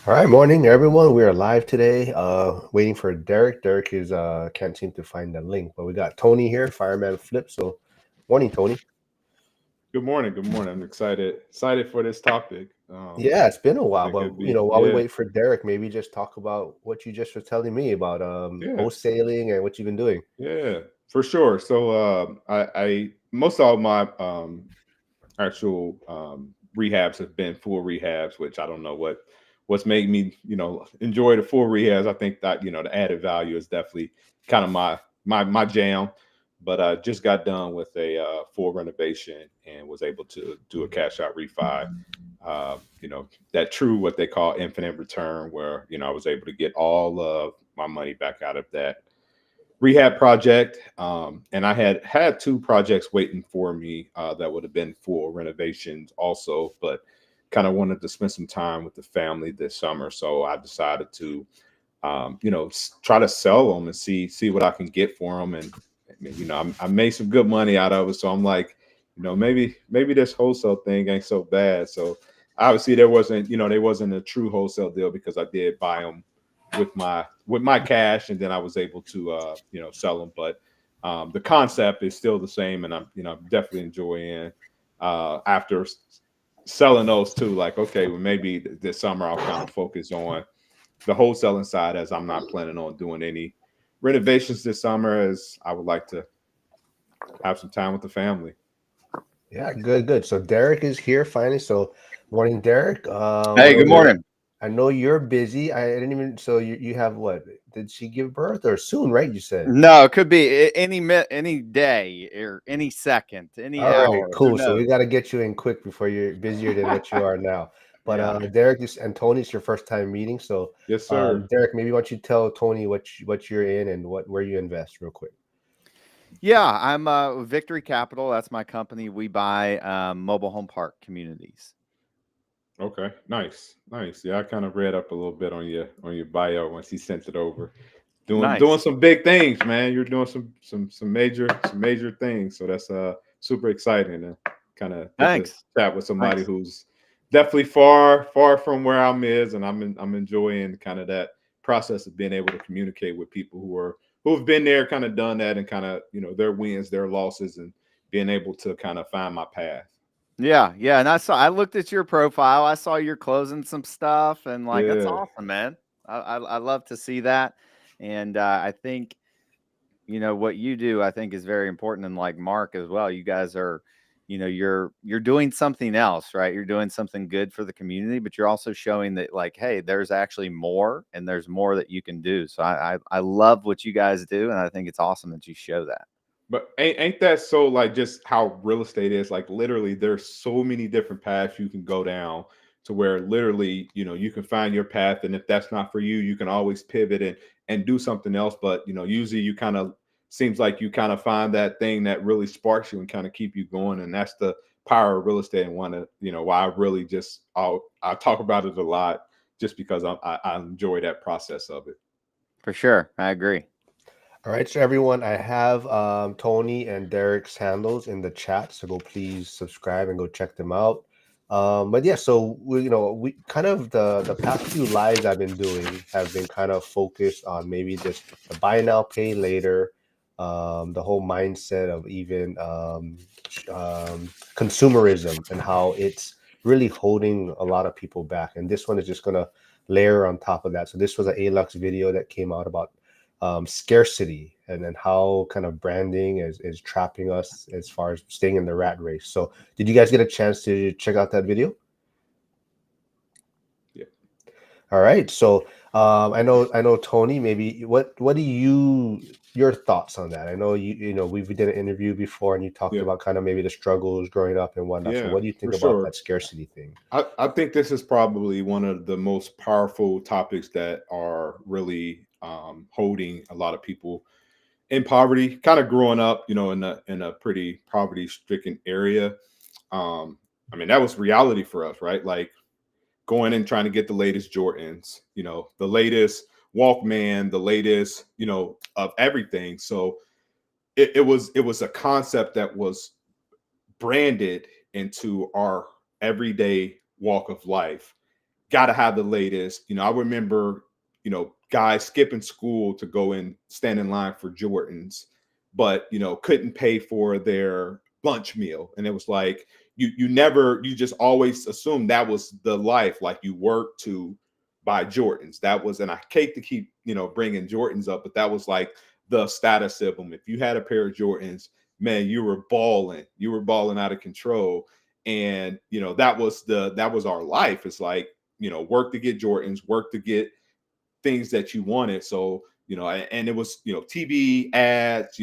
All right, morning everyone. We are live today. Waiting for Derek. Derek is can't seem to find the link, but we got Tony here, Fireman Flip. So, morning, Tony. Good morning. Good morning. I'm excited for this topic. Yeah, it's been a while, Think but it'd be while we wait for Derek, maybe just talk about what you just were telling me about yeah, wholesaling and what you've been doing. yeah, for sure. So I most all my actual rehabs have been full rehabs, which I don't know what's made me enjoy the full rehabs. I think that the added value is definitely kind of my jam. But I just got done with a full renovation and was able to do a cash out refi. That true what they call infinite return, where I was able to get all of my money back out of that rehab project. And I had two projects waiting for me that would have been full renovations also, but kind of wanted to spend some time with the family this summer. So I decided to, try to sell them and see what I can get for them. And I made some good money out of it. So I'm like, maybe this wholesale thing ain't so bad. So obviously there wasn't a true wholesale deal because I did buy them with my cash, and then I was able to sell them. But the concept is still the same, and I'm definitely enjoying after selling those two. Like, okay, well, maybe this summer I'll kind of focus on the wholesaling side, as I'm not planning on doing any renovations this summer, as I would like to have some time with the family. Yeah, good, good. So Derek is here finally. So, morning, Derek. Hey, good morning. I know you're busy. I didn't even. So you have what? Did she give birth or soon? Right? You said. No, it could be any day or any second, any All right, hour. Who cool. So we knows? got to get you in quick before you're busier than what you are now. But Yeah. Derek, this and Tony's your first time meeting. So Yes, sir. Derek, maybe why don't you tell Tony what you're in and where you invest real quick. Yeah, I'm Victory Capital. That's my company. We buy mobile home park communities. Okay, nice, nice. Yeah, I kind of read up a little bit on your bio once he sent it over. Doing Nice. some big things, man. You're doing some major things. So that's super exciting to kind of get to Thanks. chat with somebody Thanks. who's definitely far from where I'm I'm enjoying kind of that process of being able to communicate with people who've been there, kind of done that, and kind of their wins, their losses, and being able to kind of find my path. Yeah, yeah. And I looked at your profile. I saw you're closing some stuff, and like that's Yeah. awesome, man. I love to see that, and I think what you do, I think, is very important. And like Mark as well, you guys are, you're doing something else, right? You're doing something good for the community, but you're also showing that, like, hey, there's actually more, and there's more that you can do. So I love what you guys do, and I think it's awesome that you show that. But ain't that so, like, just how real estate is? Like, literally, there's so many different paths you can go down, to where literally, you can find your path, and if that's not for you, you can always pivot and do something else. But usually you kind of seems like you kind of find that thing that really sparks you and kind of keep you going, and that's the power of real estate. And one of why I really just I talk about it a lot, just because I enjoy that process of it. For sure, I agree. All right, so everyone, I have Tony and Derek's handles in the chat, so go please subscribe and go check them out. But yeah, so we kind of the past few lives I've been doing have been kind of focused on maybe just the buy now pay later, the whole mindset of even consumerism and how it's really holding a lot of people back. And this one is just gonna layer on top of that. So this was an ALUX video that came out about scarcity and then how kind of branding is trapping us as far as staying in the rat race. So did you guys get a chance to check out that video? Yeah. All right. So I know Tony, maybe what do your thoughts on that? I know we did an interview before and you talked Yeah. about kind of maybe the struggles growing up and whatnot. So Yeah, what do you for think about sure. that scarcity thing? I think this is probably one of the most powerful topics that are really holding a lot of people in poverty. Kind of growing up, in a pretty poverty stricken area. Um, I mean, that was reality for us, right? Like going and trying to get the latest Jordans, the latest Walkman, the latest, of everything. So it was a concept that was branded into our everyday walk of life, gotta have the latest. I remember, guys skipping school to go and stand in line for Jordans, but couldn't pay for their lunch meal. And it was like you just always assumed that was the life. Like you work to buy Jordans. That was, and I hate to keep, bringing Jordans up, but that was like the status symbol. If you had a pair of Jordans, man, you were balling. You were balling out of control. And that was our life. It's like, work to get Jordans, work to get things that you wanted. So, and it was, TV ads,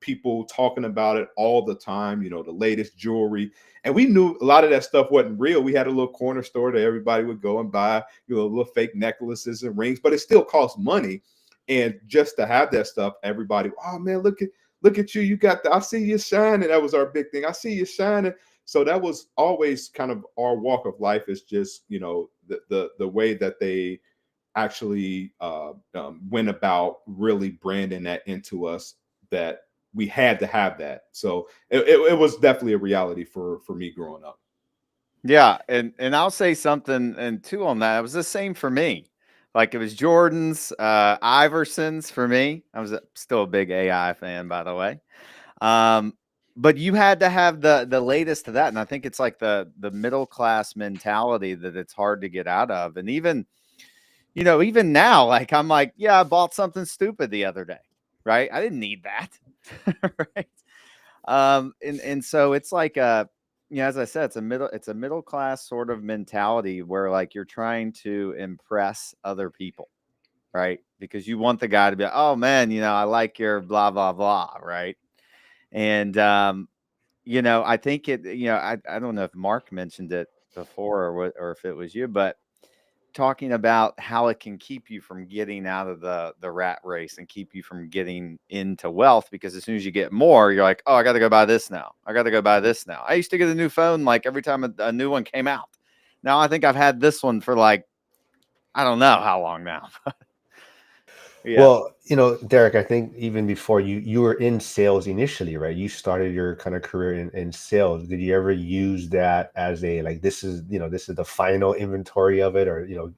people talking about it all the time, the latest jewelry. And we knew a lot of that stuff wasn't real. We had a little corner store that everybody would go and buy, little fake necklaces and rings, but it still cost money. And just to have that stuff, everybody, oh man, look at you. You got I see you shining. That was our big thing. I see you shining. So that was always kind of our walk of life, is just, the way that they actually went about really branding that into us, that we had to have that. So it was definitely a reality for me growing up. Yeah, and I'll say something and two on that. It was the same for me. Like it was Jordan's, Iverson's for me. I was still a big AI fan, by the way. But you had to have the latest to that, and I think it's like the middle class mentality that it's hard to get out of. And even even now, like I'm like, yeah, I bought something stupid the other day, right? I didn't need that, right? And so it's like as I said, it's a middle class sort of mentality where like you're trying to impress other people, right? Because you want the guy to be like, oh man, I like your blah blah blah, right? And I think I don't know if Mark mentioned it before or if it was you, but talking about how it can keep you from getting out of the rat race and keep you from getting into wealth, because as soon as you get more, you're like, oh, I got to go buy this now. I got to go buy this now. I used to get a new phone like every time a new one came out. Now I think I've had this one for like, I don't know how long now. Yeah. Well, Derek, I think even before you were in sales initially, right? You started your kind of career in sales. Did you ever use that as a like this is the final inventory of it, or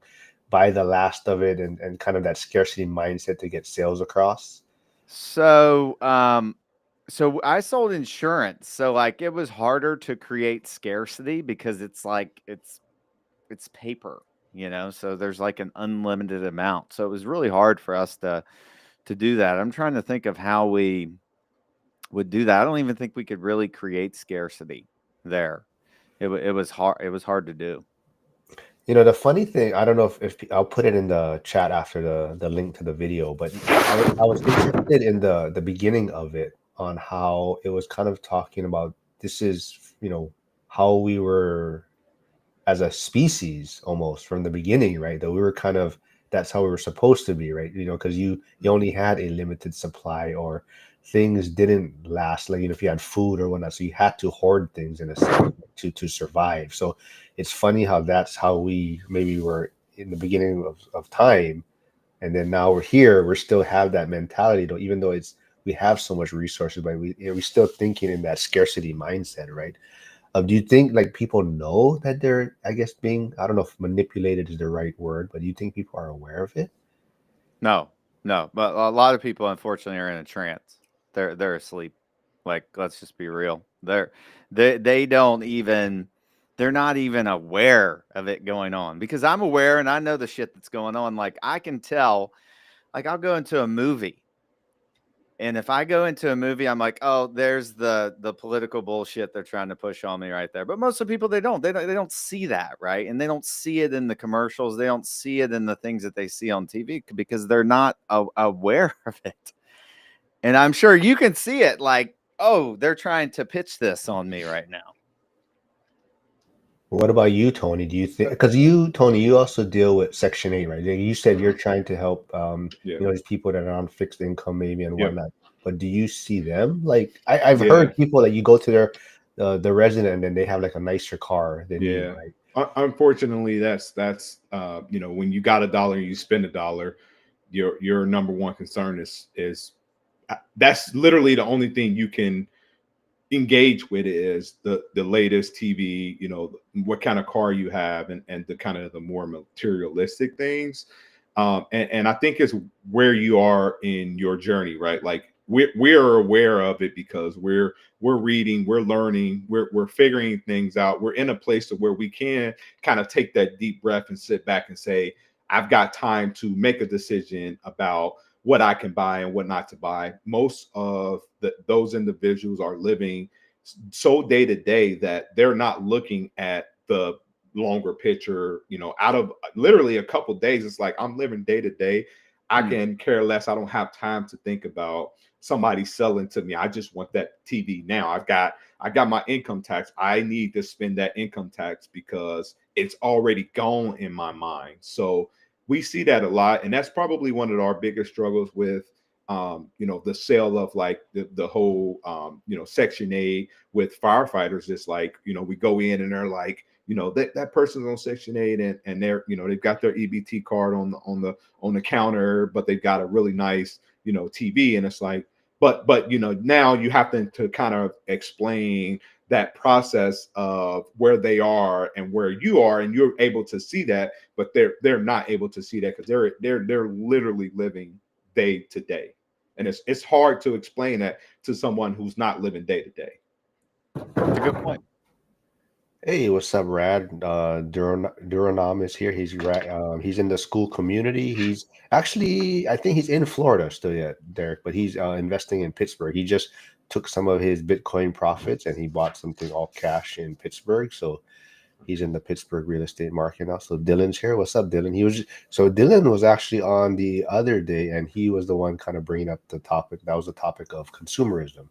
buy the last of it, and kind of that scarcity mindset to get sales across? So I sold insurance. So like it was harder to create scarcity because it's like it's paper, so there's like an unlimited amount. So it was really hard for us to do that. I'm trying to think of how we would do that. I don't even think we could really create scarcity there. It was hard. It was hard to do. The funny thing, I don't know if I'll put it in the chat after the link to the video, but I was interested in the beginning of it, on how it was kind of talking about this is, how we were as a species almost from the beginning, right? That we were kind of, that's how we were supposed to be, right? Because you only had a limited supply, or things didn't last, like if you had food or whatnot, so you had to hoard things in a sense to survive. So it's funny how that's how we maybe were in the beginning of time, and then now we're here, we still have that mentality though, even though we have so much resources, but we're still thinking in that scarcity mindset, right? Do you think like people know that they're, I guess, being, I don't know if manipulated is the right word, but do you think people are aware of it? No, no, but a lot of people unfortunately are in a trance. They're asleep. Like let's just be real. They don't even they're not even aware of it going on, because I'm aware and I know the shit that's going on. Like I can tell. Like I'll go into a movie, and if I go into a movie, I'm like, oh, there's the political bullshit they're trying to push on me right there. But most of the people, they don't see that, right? And they don't see it in the commercials. They don't see it in the things that they see on TV because they're not aware of it. And I'm sure you can see it, like, oh, they're trying to pitch this on me right now. What about you, Tony? Do you think, because Tony, you also deal with Section 8, right? Like, you said you're trying to help, Yeah. these people that are on fixed income maybe and Yeah. whatnot. But do you see them? Like, I've Yeah. heard people that you go to the resident and then they have like a nicer car than you, Yeah. right? Unfortunately, that's when you got $1, you spend $1, your number one concern is that's literally the only thing you can engage with it is the latest TV, you know, what kind of car you have, and the kind of the more materialistic things. And I think it's where you are in your journey, right? Like we're aware of it because we're reading, we're learning, we're figuring things out. We're in a place to where we can kind of take that deep breath and sit back and say, I've got time to make a decision about what I can buy and what not to buy. Most of those individuals are living so day to day that they're not looking at the longer picture. You know, out of literally a couple days, it's like I'm living day to day. I can care less. I don't have time to think about somebody selling to me. I just want that TV now. I got my income tax. I need to spend that income tax because it's already gone in my mind. So we see that a lot, and that's probably one of our biggest struggles with you know, the sale of like the whole you know, Section 8 with firefighters. It's like, you know, we go in and they're like, you know, that person's on Section 8, and they're, you know, they've got their EBT card on the counter, but they've got a really nice, you know, TV. And it's like, but you know, now you have to kind of explain that process of where they are and where you are, and you're able to see that, but they're not able to see that because they're literally living day to day. And it's hard to explain that to someone who's not living day to day. That's a good point. Hey, what's up, Rad? Duranam is here. He's in the school community. He's actually, I think he's in Florida still yet, Derek, but he's investing in Pittsburgh. He just took some of his Bitcoin profits and he bought something all cash in Pittsburgh. So he's in the Pittsburgh real estate market now. So Dylan's here. What's up, Dylan? So Dylan was actually on the other day, and he was the one kind of bringing up the topic. That was the topic of consumerism,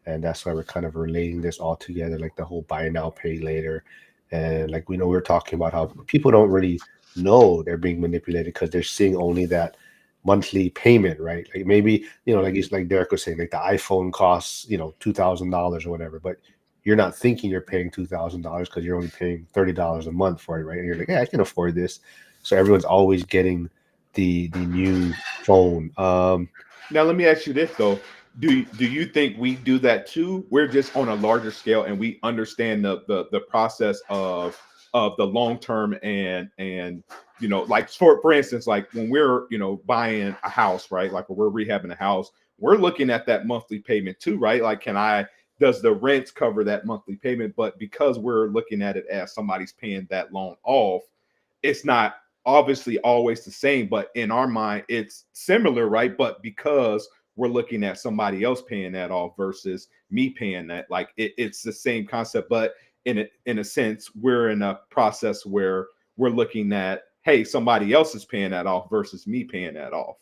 and that's why we're kind of relating this all together, like the whole buy now, pay later. And like we know, we're talking about how people don't really know they're being manipulated because they're seeing only that monthly payment, right? Like maybe, you know, like he's like Derek was saying, like the iPhone costs, you know, $2,000 or whatever, but you're not thinking you're paying $2,000 because you're only paying $30 a month for it, right? And you're like, yeah, I can afford this. So everyone's always getting the new phone. Now, let me ask you this though: do you think we do that too? We're just on a larger scale, and we understand the process of the long term, and you know, like for instance, like when we're, you know, buying a house, right? Like when we're rehabbing a house, we're looking at that monthly payment too, right? Like, does the rent cover that monthly payment? But because we're looking at it as somebody's paying that loan off, it's not obviously always the same, but in our mind it's similar, right? But because we're looking at somebody else paying that off versus me paying that, like it's the same concept, but in a sense we're in a process where we're looking at, hey, somebody else is paying that off versus me paying that off,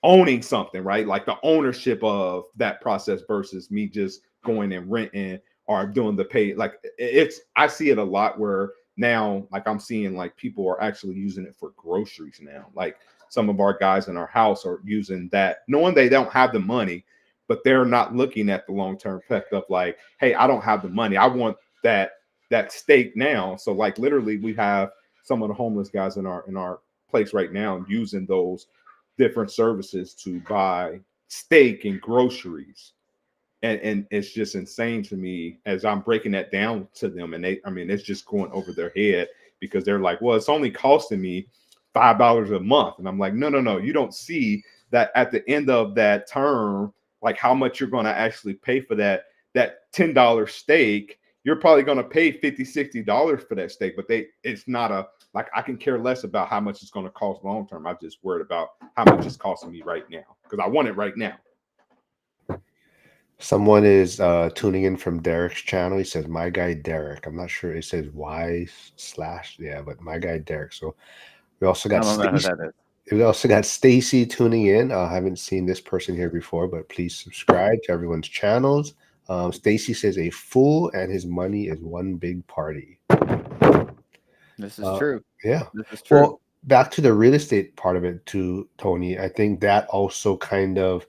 owning something, right? Like the ownership of that process versus me just going and renting or doing the pay. Like it's, I see it a lot where now, like I'm seeing like people are actually using it for groceries now. Like some of our guys in our house are using that, knowing they don't have the money, but they're not looking at the long term effect of like, hey, I don't have the money. I want that steak now. So like literally, we have some of the homeless guys in our place right now using those different services to buy steak and groceries. And it's just insane to me as I'm breaking that down to them. And I mean, it's just going over their head because they're like, well, it's only costing me $5 a month. And I'm like, no, no, no. You don't see that at the end of that term, like how much you're going to actually pay for that $10 steak. You're probably going to pay $50, $60 for that steak, but it's not a, like, I can care less about how much it's going to cost long term. I'm just worried about how much it's costing me right now because I want it right now. Someone is tuning in from Derek's channel. He says, "My guy Derek." I'm not sure. It says Y slash, yeah, but my guy Derek. So we also I got don't know who Stacy. that is. We also got Stacy tuning in. I haven't seen this person here before, but please subscribe to everyone's channels. Stacy says, "A fool and his money is one big party." This is Uh, true. yeah. This is true. Well, back to the real estate part of it too, Tony. I think that also kind of,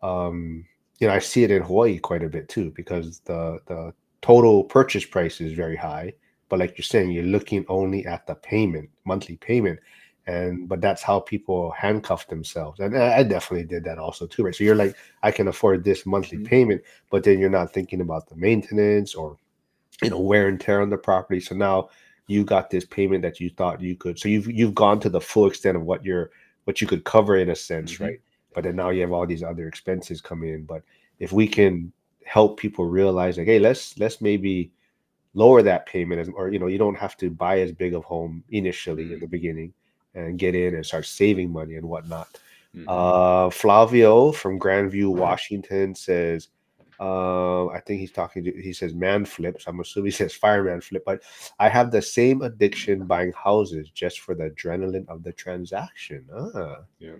um, you know, I see it in Hawaii quite a bit too, because the total purchase price is very high, but like you're saying, you're looking only at the payment, monthly payment, but that's how people handcuff themselves, and I definitely did that also too, right? So you're like, I can afford this monthly Mhm. payment, but then you're not thinking about the maintenance or wear and tear on the property. So now you got this payment that you thought you could. So you've gone to the full extent of what you could cover in a sense, Mhm. right? But then now you have all these other expenses coming in. But if we can help people realize like, hey, let's maybe lower that payment, or you don't have to buy as big of home initially in Mhm. the beginning, and get in and start saving money and whatnot. Mhm. Flavio from Grandview, Washington says, I think he says man flips. I'm assuming he says fireman flip, but I have the same addiction buying houses just for the adrenaline of the transaction. Yeah.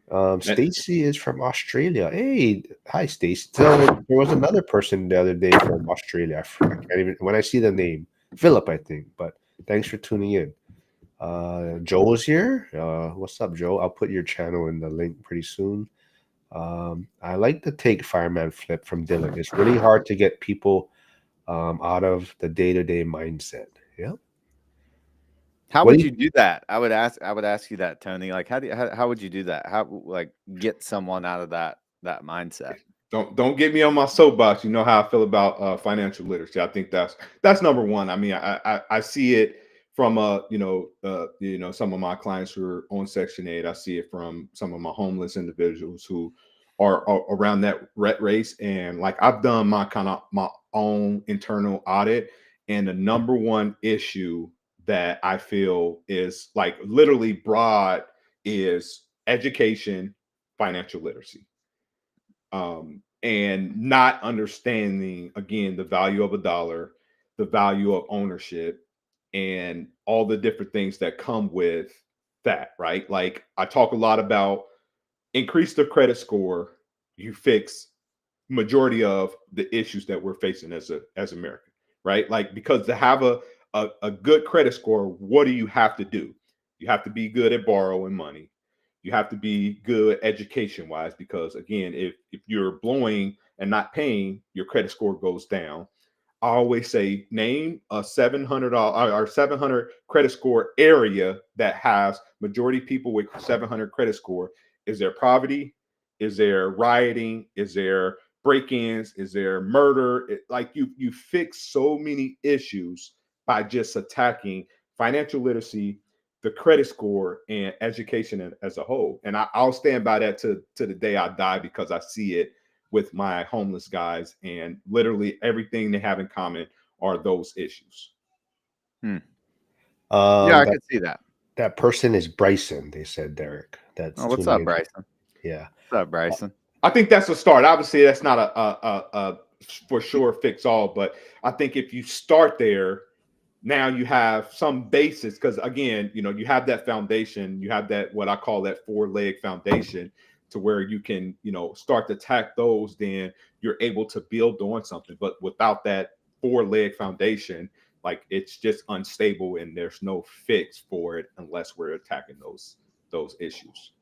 And- Stacy is from Australia. Hey, hi, Stacy. So there was another person the other day from Australia. I can't even, when I see the name, Philip, I think, but thanks for tuning in. Joe's here. What's up, Joe? I'll put your channel in the link pretty soon. I like the take fireman flip from Dylan. It's really hard to get people out of the day-to-day mindset. Yeah. How What would do you you do that? I would ask you that, Tony. Like, how would you do that? How, like, get someone out of that mindset? don't get me on my soapbox. You know how I feel about financial literacy. I think that's number one. I mean, I see it from some of my clients who are on Section 8. I see it from some of my homeless individuals who are around that rat race. And like I've done my own internal audit, and the number one issue that I feel is like literally broad is education, financial literacy, and not understanding again the value of a dollar, the value of ownership, and all the different things that come with that. Right? Like I talk a lot about increase the credit score, you fix majority of the issues that we're facing as American, right? Like because to have a good credit score, what do you have to do? You have to be good at borrowing money. You have to be good education wise, because again, if you're blowing and not paying, your credit score goes down. I always say name a $700 or 700 credit score area that has majority people with 700 credit score. Is there poverty? Is there rioting? Is there break-ins? Is there murder? Like you fix so many issues by just attacking financial literacy, the credit score, and education as a whole. And I'll stand by that to the day I die, because I see it with my homeless guys, and literally everything they have in common are those issues. Hmm. Yeah, I that could see that. that person is Bryson, they said, Derek. That's Oh, what's tuning up, in. Bryson? Yeah. What's up, Bryson? I think that's a start. Obviously, that's not a for sure fix all, but I think if you start there, now you have some basis, because again, you have that foundation, you have that what I call that four-leg foundation, to where you can start to attack those, then you're able to build on something. But without that four-leg foundation, like it's just unstable, and there's no fix for it unless we're attacking those issues.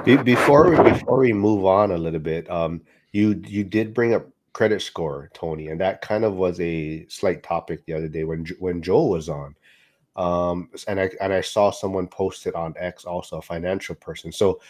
Before we move on a little bit, you did bring up credit score, Tony, and that kind of was a slight topic the other day when Joel was on. And I saw someone posted on X, also a financial person. So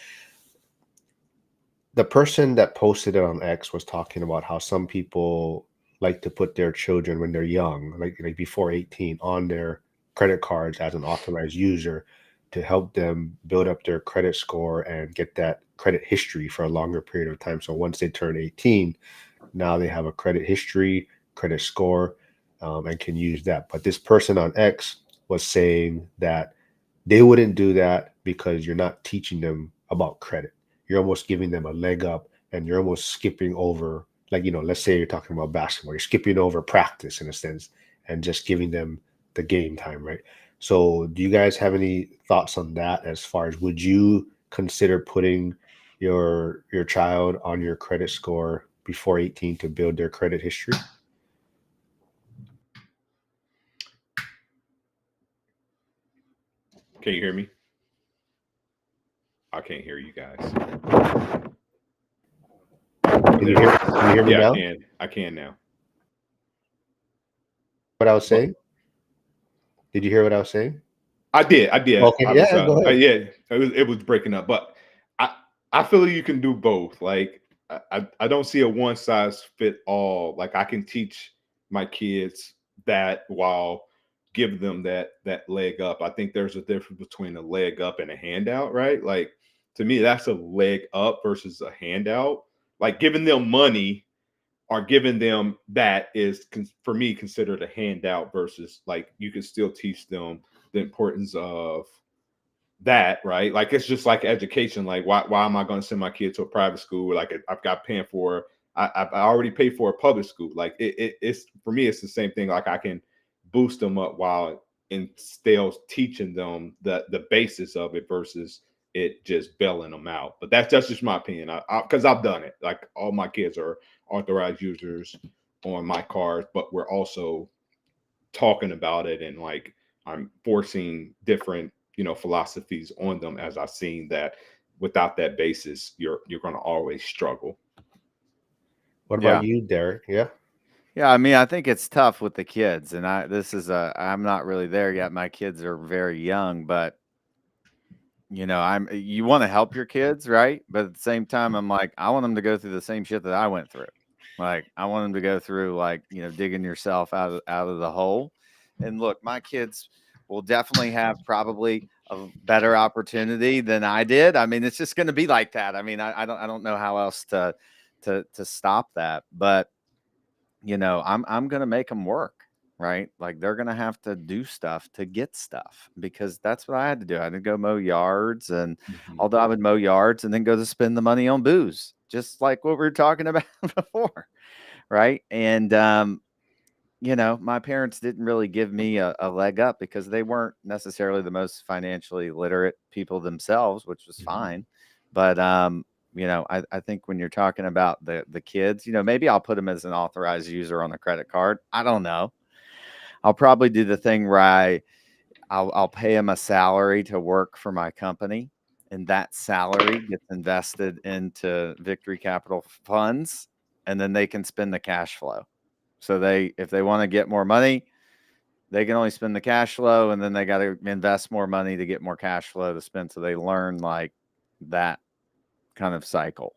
the person that posted it on X was talking about how some people like to put their children when they're young, like before 18, on their credit cards as an authorized user to help them build up their credit score and get that credit history for a longer period of time. So once they turn 18, now they have a credit history, credit score, and can use that. But this person on X was saying that they wouldn't do that because you're not teaching them about credit. You're almost giving them a leg up, and you're almost skipping over, like, let's say you're talking about basketball, you're skipping over practice in a sense and just giving them the game time, right? So, do you guys have any thoughts on that, as far as would you consider putting your child on your credit score before 18 to build their credit history? Can you hear me? I can't hear you guys. Can you hear me Yeah, I now? can. I can now. What I was What? saying? Did you hear what I was saying? I did. Okay, I was yeah, go ahead. yeah, it was breaking up, but I feel you can do both. Like I don't see a one size fit all. Like I can teach my kids that while give them that leg up. I think there's a difference between a leg up and a handout, right? Like to me, that's a leg up versus a handout. Like giving them money or giving them that is for me considered a handout versus like you can still teach them the importance of that, right? Like it's just like education. Like why am I going to send my kid to a private school? Like I've got paying for I already paid for a public school. Like it's for me it's the same thing. Like I can boost them up while in still teaching them the basis of it versus it just bailing them out. But that's just my opinion. Because I've done it. Like all my kids are authorized users on my card, but we're also talking about it and like I'm forcing different philosophies on them as I've seen that without that basis you're going to always struggle. What about Yeah. you, Derek? Yeah. Yeah, I mean, I think it's tough with the kids, and I'm not really there yet. My kids are very young, but you want to help your kids, right? But at the same time, I'm like, I want them to go through the same shit that I went through. Like, I want them to go through like, digging yourself out of the hole. And look, my kids will definitely have probably a better opportunity than I did. I mean, it's just going to be like that. I mean, I don't know how else to stop that, but I'm gonna make them work, right? Like they're gonna have to do stuff to get stuff because that's what I had to do. I had to go mow yards, and Mhm. although I would mow yards and then go to spend the money on booze, just like what we were talking about before, right? And my parents didn't really give me a leg up because they weren't necessarily the most financially literate people themselves, which was Mhm. fine. But I think when you're talking about the kids, maybe I'll put them as an authorized user on the credit card. I don't know. I'll probably do the thing where I'll pay them a salary to work for my company, and that salary gets invested into Victory Capital funds, and then they can spend the cash flow. So if they want to get more money, they can only spend the cash flow, and then they got to invest more money to get more cash flow to spend. So they learn like that kind of cycle.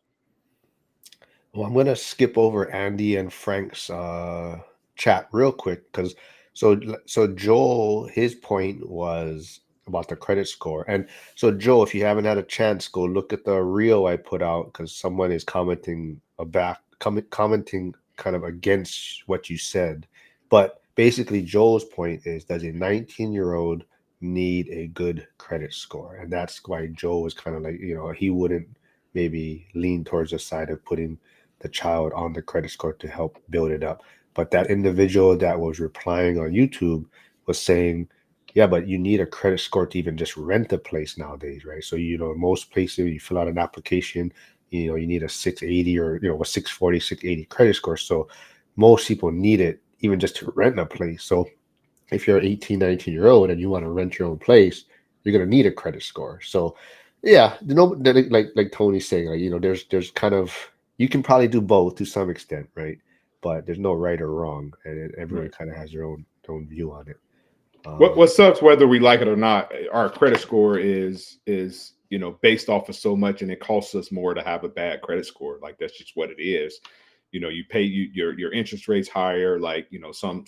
Well, I'm gonna skip over Andy and Frank's chat real quick because so Joel, his point was about the credit score, and so Joel, if you haven't had a chance, go look at the reel I put out because someone is commenting kind of against what you said, but basically Joel's point is, does a 19-year-old need a good credit score? And that's why Joel was kind of like, he wouldn't maybe lean towards the side of putting the child on the credit score to help build it up. But that individual that was replying on YouTube was saying, yeah, but you need a credit score to even just rent a place nowadays, right? So, most places you fill out an application, you need a 680 or, a 640, 680 credit score. So most people need it even just to rent a place. So if you're 18, 19-year-old and you want to rent your own place, you're going to need a credit score. So yeah, like Tony's saying, like, there's kind of, you can probably do both to some extent, right? But there's no right or wrong, and everyone Right. kind of has their own view on it. What sucks, whether we like it or not, our credit score is based off of so much, and it costs us more to have a bad credit score. Like that's just what it is. You pay your interest rates higher. Like some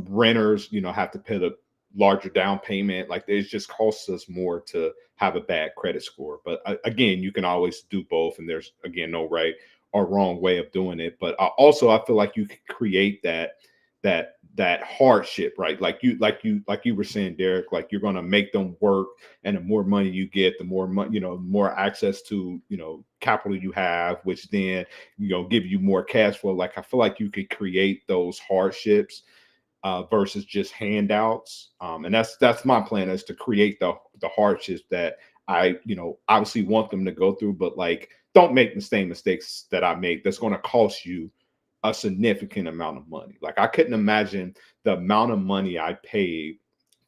renters have to pay the larger down payment. Like it just costs us more to have a bad credit score. But again, you can always do both, and there's again no right or wrong way of doing it. But I feel like you can create that hardship, right? Like you were saying, Derek, like you're going to make them work, and the more money you get, the more money, more access to capital you have, which then give you more cash flow. Like I feel like you could create those hardships versus just handouts, and that's my plan, is to create the hardships that I obviously want them to go through, but like don't make the same mistakes that I make. That's going to cost you a significant amount of money. Like I couldn't imagine the amount of money I paid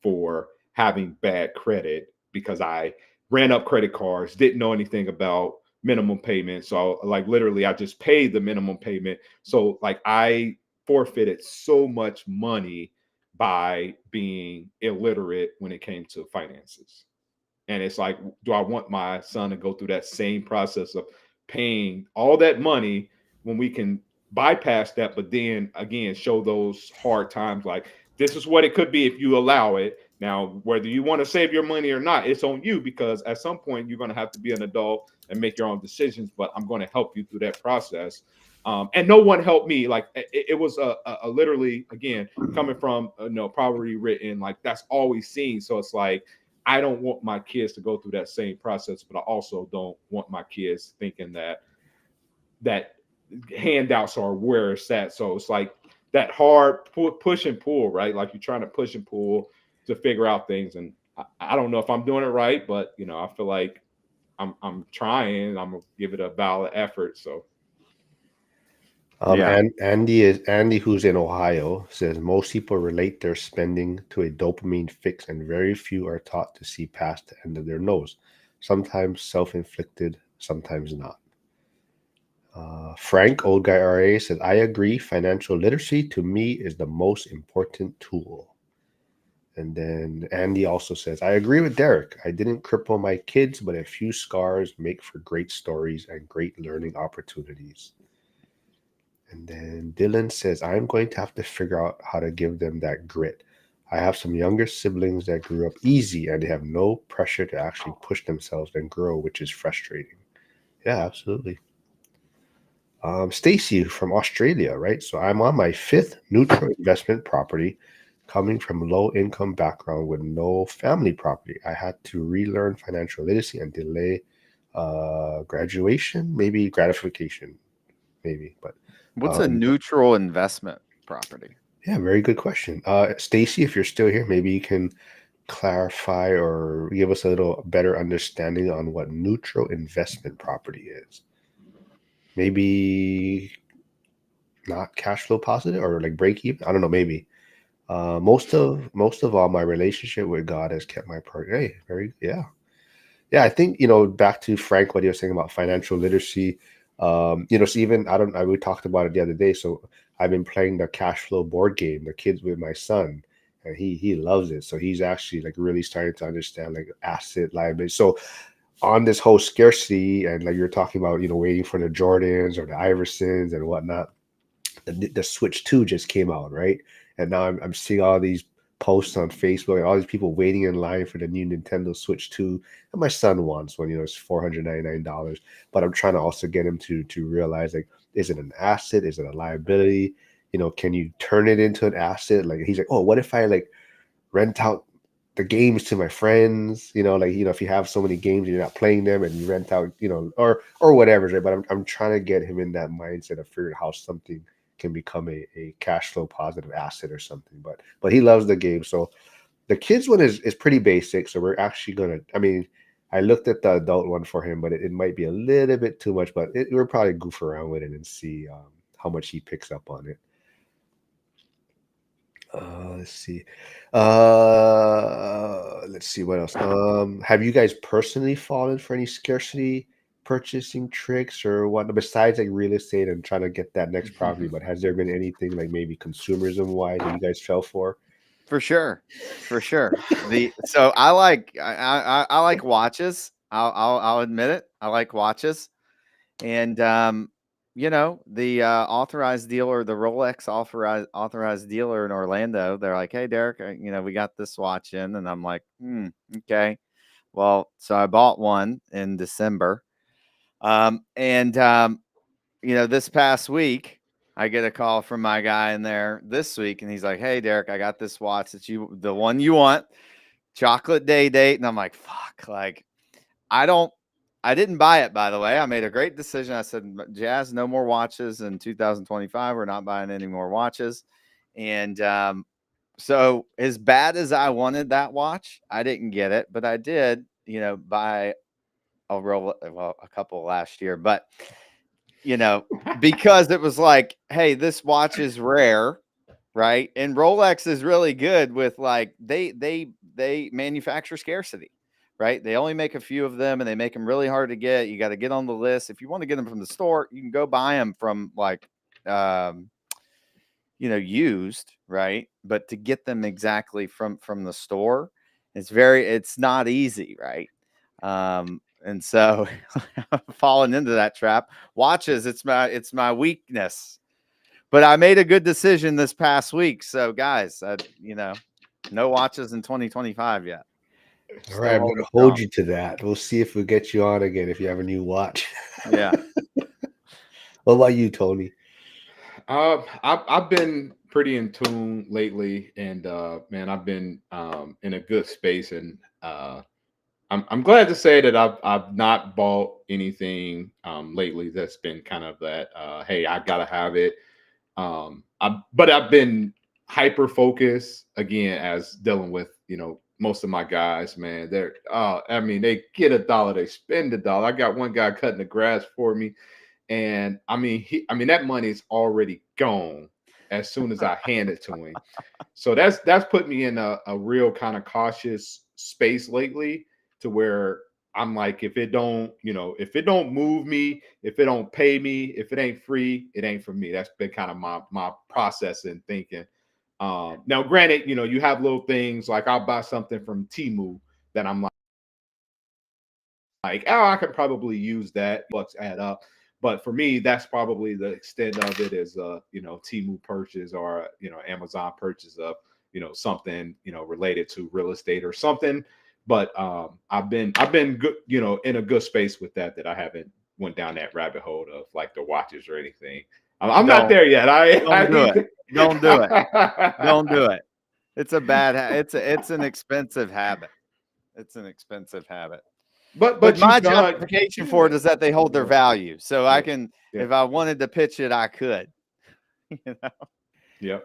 for having bad credit because I ran up credit cards, didn't know anything about minimum payment. So like literally I just paid the minimum payment. So like I forfeited so much money by being illiterate when it came to finances. And it's like, do I want my son to go through that same process of paying all that money when we can bypass that, but then again, show those hard times like this is what it could be if you allow it. Now, whether you want to save your money or not, it's on you because at some point you're going to have to be an adult and make your own decisions. But I'm going to help you through that process. And no one helped me. Like it was a literally again coming from poverty written like that's always seen. So it's like I don't want my kids to go through that same process, but I also don't want my kids thinking that handouts are where it's at. So it's like that hard push and pull, right? Like you're trying to push and pull to figure out things. And I don't know if I'm doing it right, but I feel like I'm trying. I'm gonna give it a valid effort. So Yeah. And Andy, who's in Ohio, says most people relate their spending to a dopamine fix, and very few are taught to see past the end of their nose. Sometimes self-inflicted, sometimes not. Frank, old guy RA, says, I agree. Financial literacy to me is the most important tool. And then Andy also says, I agree with Derek. I didn't cripple my kids, but a few scars make for great stories and great learning opportunities. And then Dylan says, I'm going to have to figure out how to give them that grit. I have some younger siblings that grew up easy and they have no pressure to actually push themselves and grow, which is frustrating. Yeah, absolutely. Stacy from Australia, right? So I'm on my fifth neutral investment property, coming from low income background with no family property. I had to relearn financial literacy and delay graduation, maybe gratification, maybe. But What's a um, neutral investment property? yeah, very good question. Stacy, if you're still here, maybe you can clarify or give us a little better understanding on what neutral investment property is. Maybe not cash flow positive or like break even. I don't know. Maybe most of all, my relationship with God has kept my part. Hey, very yeah. Yeah, I think back to Frank, what he was saying about financial literacy. So even we talked about it the other day. So I've been playing the cash flow board game, the kids with my son, and he loves it. So he's actually like really starting to understand like asset liability. So on this whole scarcity and like you're talking about, waiting for the Jordans or the Iversons and whatnot, the Switch 2 just came out, right? And now I'm seeing all these posts on Facebook and all these people waiting in line for the new Nintendo Switch 2. And my son wants one, it's $499. But I'm trying to also get him to realize like, is it an asset? Is it a liability? Can you turn it into an asset? Like he's like, oh, what if I like rent out the games to my friends, if you have so many games and you're not playing them and you rent out, or whatever, right? But I'm trying to get him in that mindset of figuring how something can become a cash flow positive asset or something. But he loves the game. So the kids one is pretty basic. So we're actually gonna, I looked at the adult one for him, but it might be a little bit too much, but we're probably goof around with it and see how much he picks up on it. Let's see. Let's see what else. Have you guys personally fallen for any scarcity purchasing tricks or what besides like real estate and trying to get that next property? But has there been anything like maybe consumerism wise that you guys fell for? For sure, for sure. So I like watches. I'll admit it. I like watches, and the authorized dealer, the Rolex authorized dealer in Orlando. They're like, hey, Derek, we got this watch in, and I'm like, okay. Well, so I bought one in December, and this past week, I get a call from my guy in there this week, and he's like, "Hey, Derek, I got this watch the one you want, chocolate day date." And I'm like, "Fuck!" Like, I don't, I didn't buy it. By the way, I made a great decision. I said, "Jazz, no more watches in 2025. We're not buying any more watches." And so, as bad as I wanted that watch, I didn't get it, but I did, buy a couple last year, but because it was like, hey, this watch is rare, right? And Rolex is really good with like they manufacture scarcity, right? They only make a few of them and they make them really hard to get. You got to get on the list. If you want to get them from the store, you can go buy them from like used, right? But to get them exactly from the store, it's not easy, right? And so falling into that trap. Watches, it's my weakness. But I made a good decision this past week. So guys, no watches in 2025 yet. All right, Still I'm gonna holding hold strong. you to that. We'll see if we get you on again if you have a new watch. Yeah. What about you, Tony? I've been pretty in tune lately, and man, I've been in a good space, and I'm glad to say that I've not bought anything lately that's been kind of that hey, I gotta have it. But I've been hyper focused again as dealing with most of my guys, man. They're I mean, they get a dollar, they spend a dollar. I got one guy cutting the grass for me, and I mean that money's already gone as soon as I hand it to him. So that's put me in a real kind of cautious space lately, to where I'm like, if it don't, if it don't move me, if it don't pay me, if it ain't free, it ain't for me. That's been kind of my process and thinking. Now, granted, you have little things like I'll buy something from Timu that I'm like, oh, I could probably use that. Bucks add up. But for me, that's probably the extent of it, is Timu purchase, or Amazon purchase of something related to real estate or something. But I've been good, in a good space with that I haven't went down that rabbit hole of like the watches or anything. I'm not Don't there yet. I don't do need it. Don't do it. Don't to. do it. It's a it's an expensive habit. It's an expensive habit. But But my you've done, justification for yeah. it is that they hold their value. So I Yeah. can, Yeah. if I wanted to pitch it, I could. You know? Yeah.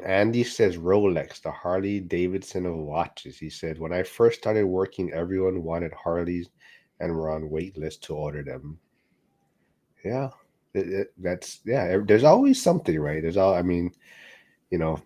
Andy says Rolex, the Harley Davidson of watches. He said, when I first started working, everyone wanted Harleys and were on wait list to order them. Yeah, that's yeah. There's always something, right? I mean, you know,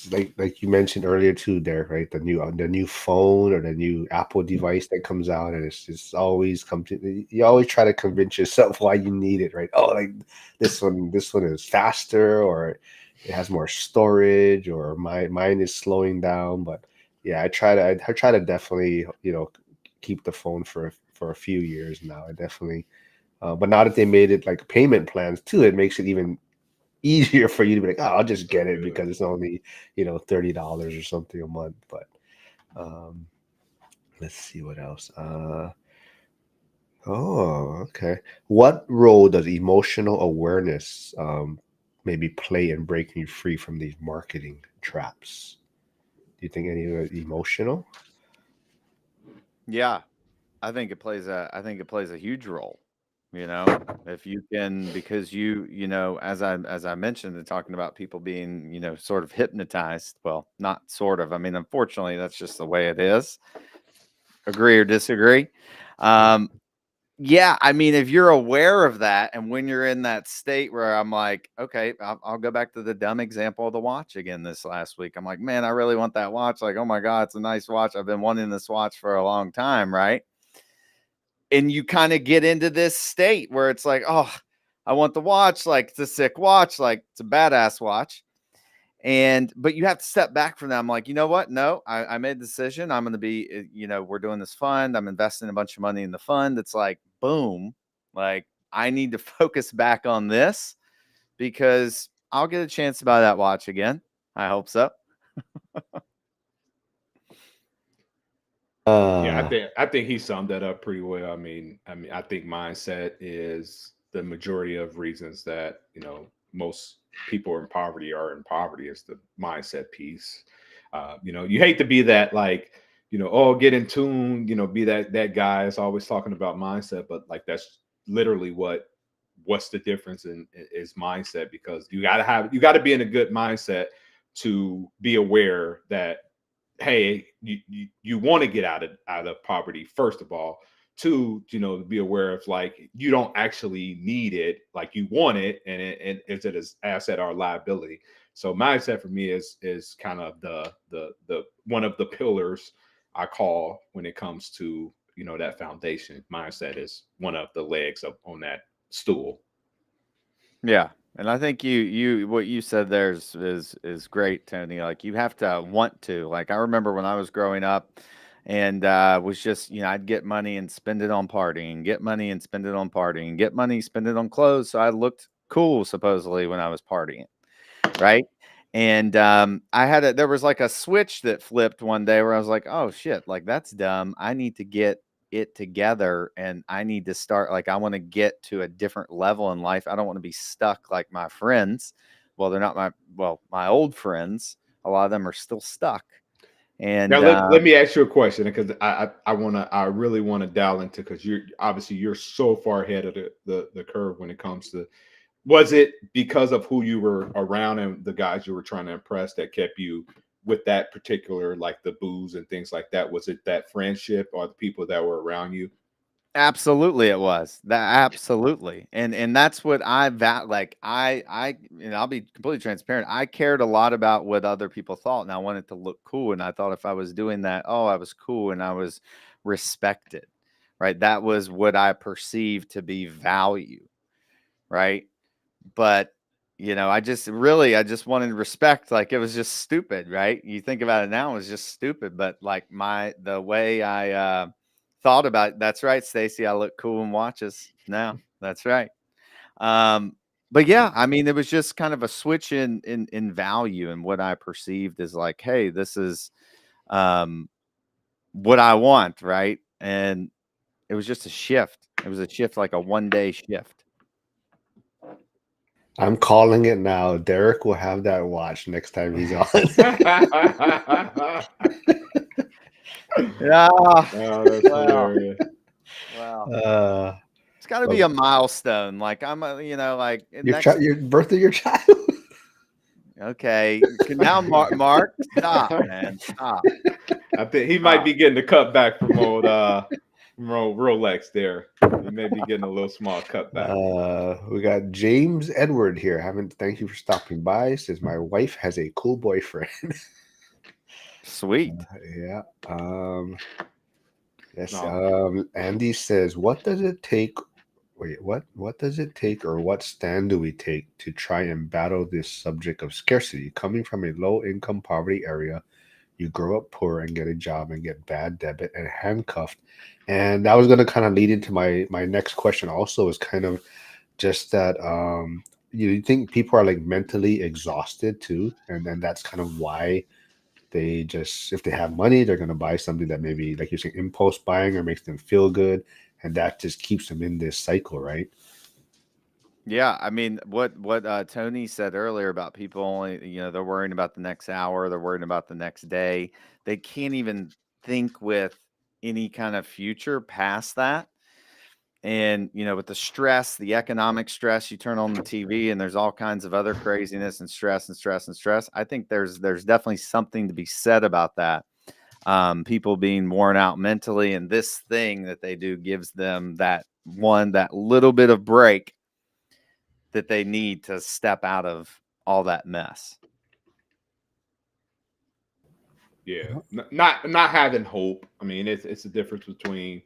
like you mentioned earlier too, there, right? The new phone or the new Apple device that comes out, and it's always come to you. Always try to convince yourself why you need it, right? Oh, like this one is faster, or it has more storage, or mine is slowing down. But yeah, I try to definitely keep the phone for a few years now. I definitely. But now that they made it like payment plans too, it makes it even easier for you to be like, oh, I'll just get it because it's only $30 or something a month. But um, let's see what else. Oh, okay. What role does emotional awareness maybe play in breaking you free from these marketing traps? Do you think any of it emotional? Yeah, I think it plays a huge role. If you can, because as I mentioned, in talking about people being sort of hypnotized. Well, not sort of. I mean, unfortunately, that's just the way it is. Agree or disagree? Um, Yeah, I mean, if you're aware of that, and when you're in that state where I'm like, okay, I'll go back to the dumb example of the watch again this last week. I'm like, man, I really want that watch. Like, oh my God, it's a nice watch. I've been wanting this watch for a long time, right? And you kind of get into this state where it's like, oh, I want the watch. Like, it's a sick watch. Like, it's a badass watch. But you have to step back from that. I'm like, you know what? No, I made the decision. I'm going to be, we're doing this fund. I'm investing a bunch of money in the fund. It's like, boom, like I need to focus back on this because I'll get a chance to buy that watch again. I hope so. Yeah, I Uh, think I think he summed that up pretty well. I think mindset is the majority of reasons that most people are in poverty is the mindset piece. You hate to be that, like, oh, get in tune, be that guy that's always talking about mindset, but like that's literally what's the difference in is mindset, because you got to be in a good mindset to be aware that, hey, you want to get out of poverty, first of all. Two, to be aware of, like, you don't actually need it, like you want it, and is it as asset or liability. So mindset for me is kind of the one of the pillars I call when it comes to that foundation. Mindset is one of the legs up on that stool. Yeah. And I think what you said there is great, Tony. Like you have to want to. Like I remember when I was growing up and was just, I'd get money and spend it on partying, get money and spend it on partying, get money, spend it on clothes. So I looked cool supposedly when I was partying, right? And there was like a switch that flipped one day where I was like, oh shit, like that's dumb. I need to get it together and I need to start, like, I want to get to a different level in life. I don't want to be stuck like my friends. Well, they're not my old friends. A lot of them are still stuck. Now And let me ask you a question because I really want to dial into because you're so far ahead of the curve when it comes to, was it because of who you were around and the guys you were trying to impress that kept you with that particular, like the booze and things like that? Was it that friendship or the people that were around you? absolutely, it was that absolutely, and that's what like I'll be completely transparent. I cared a lot about what other people thought, and I wanted to look cool. And I thought if I was doing that, oh, I was cool and I was respected, right? That was what I perceived to be value, right? But I just wanted respect. Like it was just stupid, right? You think about it now, it was just stupid. But like the way I thought about it, that's right, Stacy. I look cool in watches now. That's right. Um, but yeah, I mean, it was just kind of a switch in value and what I perceived as like, hey, this is um what I want, right? And it was just a shift. It was a shift, like a 1 day shift. I'm calling it now. Derek will have that watch next time he's on. Yeah. Oh, that's Well, hilarious. well. uh, It's got to be well, a milestone. Like like next. your birthday, your child. Okay, now Mark, stop, man, stop. I think he might Stop. be getting the cut back from old Rolex there. He may be getting a little small cutback. We got James Edward here. Haven't thank you for stopping by. Says my wife has a cool boyfriend. Sweet. Yeah. Yes. No. Andy says, "What does it take? Wait, what? What does it take, or what stand do we take to try and battle this subject of scarcity? Coming from a low-income poverty area, you grow up poor and get a job and get bad debit and handcuffed." And that was going to kind of lead into my next question. Also, is kind of just that you think people are like mentally exhausted too, and then that's kind of why they just, if they have money, they're going to buy something that maybe, like you're saying, impulse buying or makes them feel good, and that just keeps them in this cycle, right? Yeah, I mean, what Tony said earlier about people only, they're worrying about the next hour, they're worrying about the next day. They can't even think with any kind of future past that. And with the stress, the economic stress, you turn on the TV and there's all kinds of other craziness and stress and stress and stress. I think there's definitely something to be said about that. People being worn out mentally, and this thing that they do gives them that little bit of break that they need to step out of all that mess. Yeah. Not having hope. I mean, it's a difference between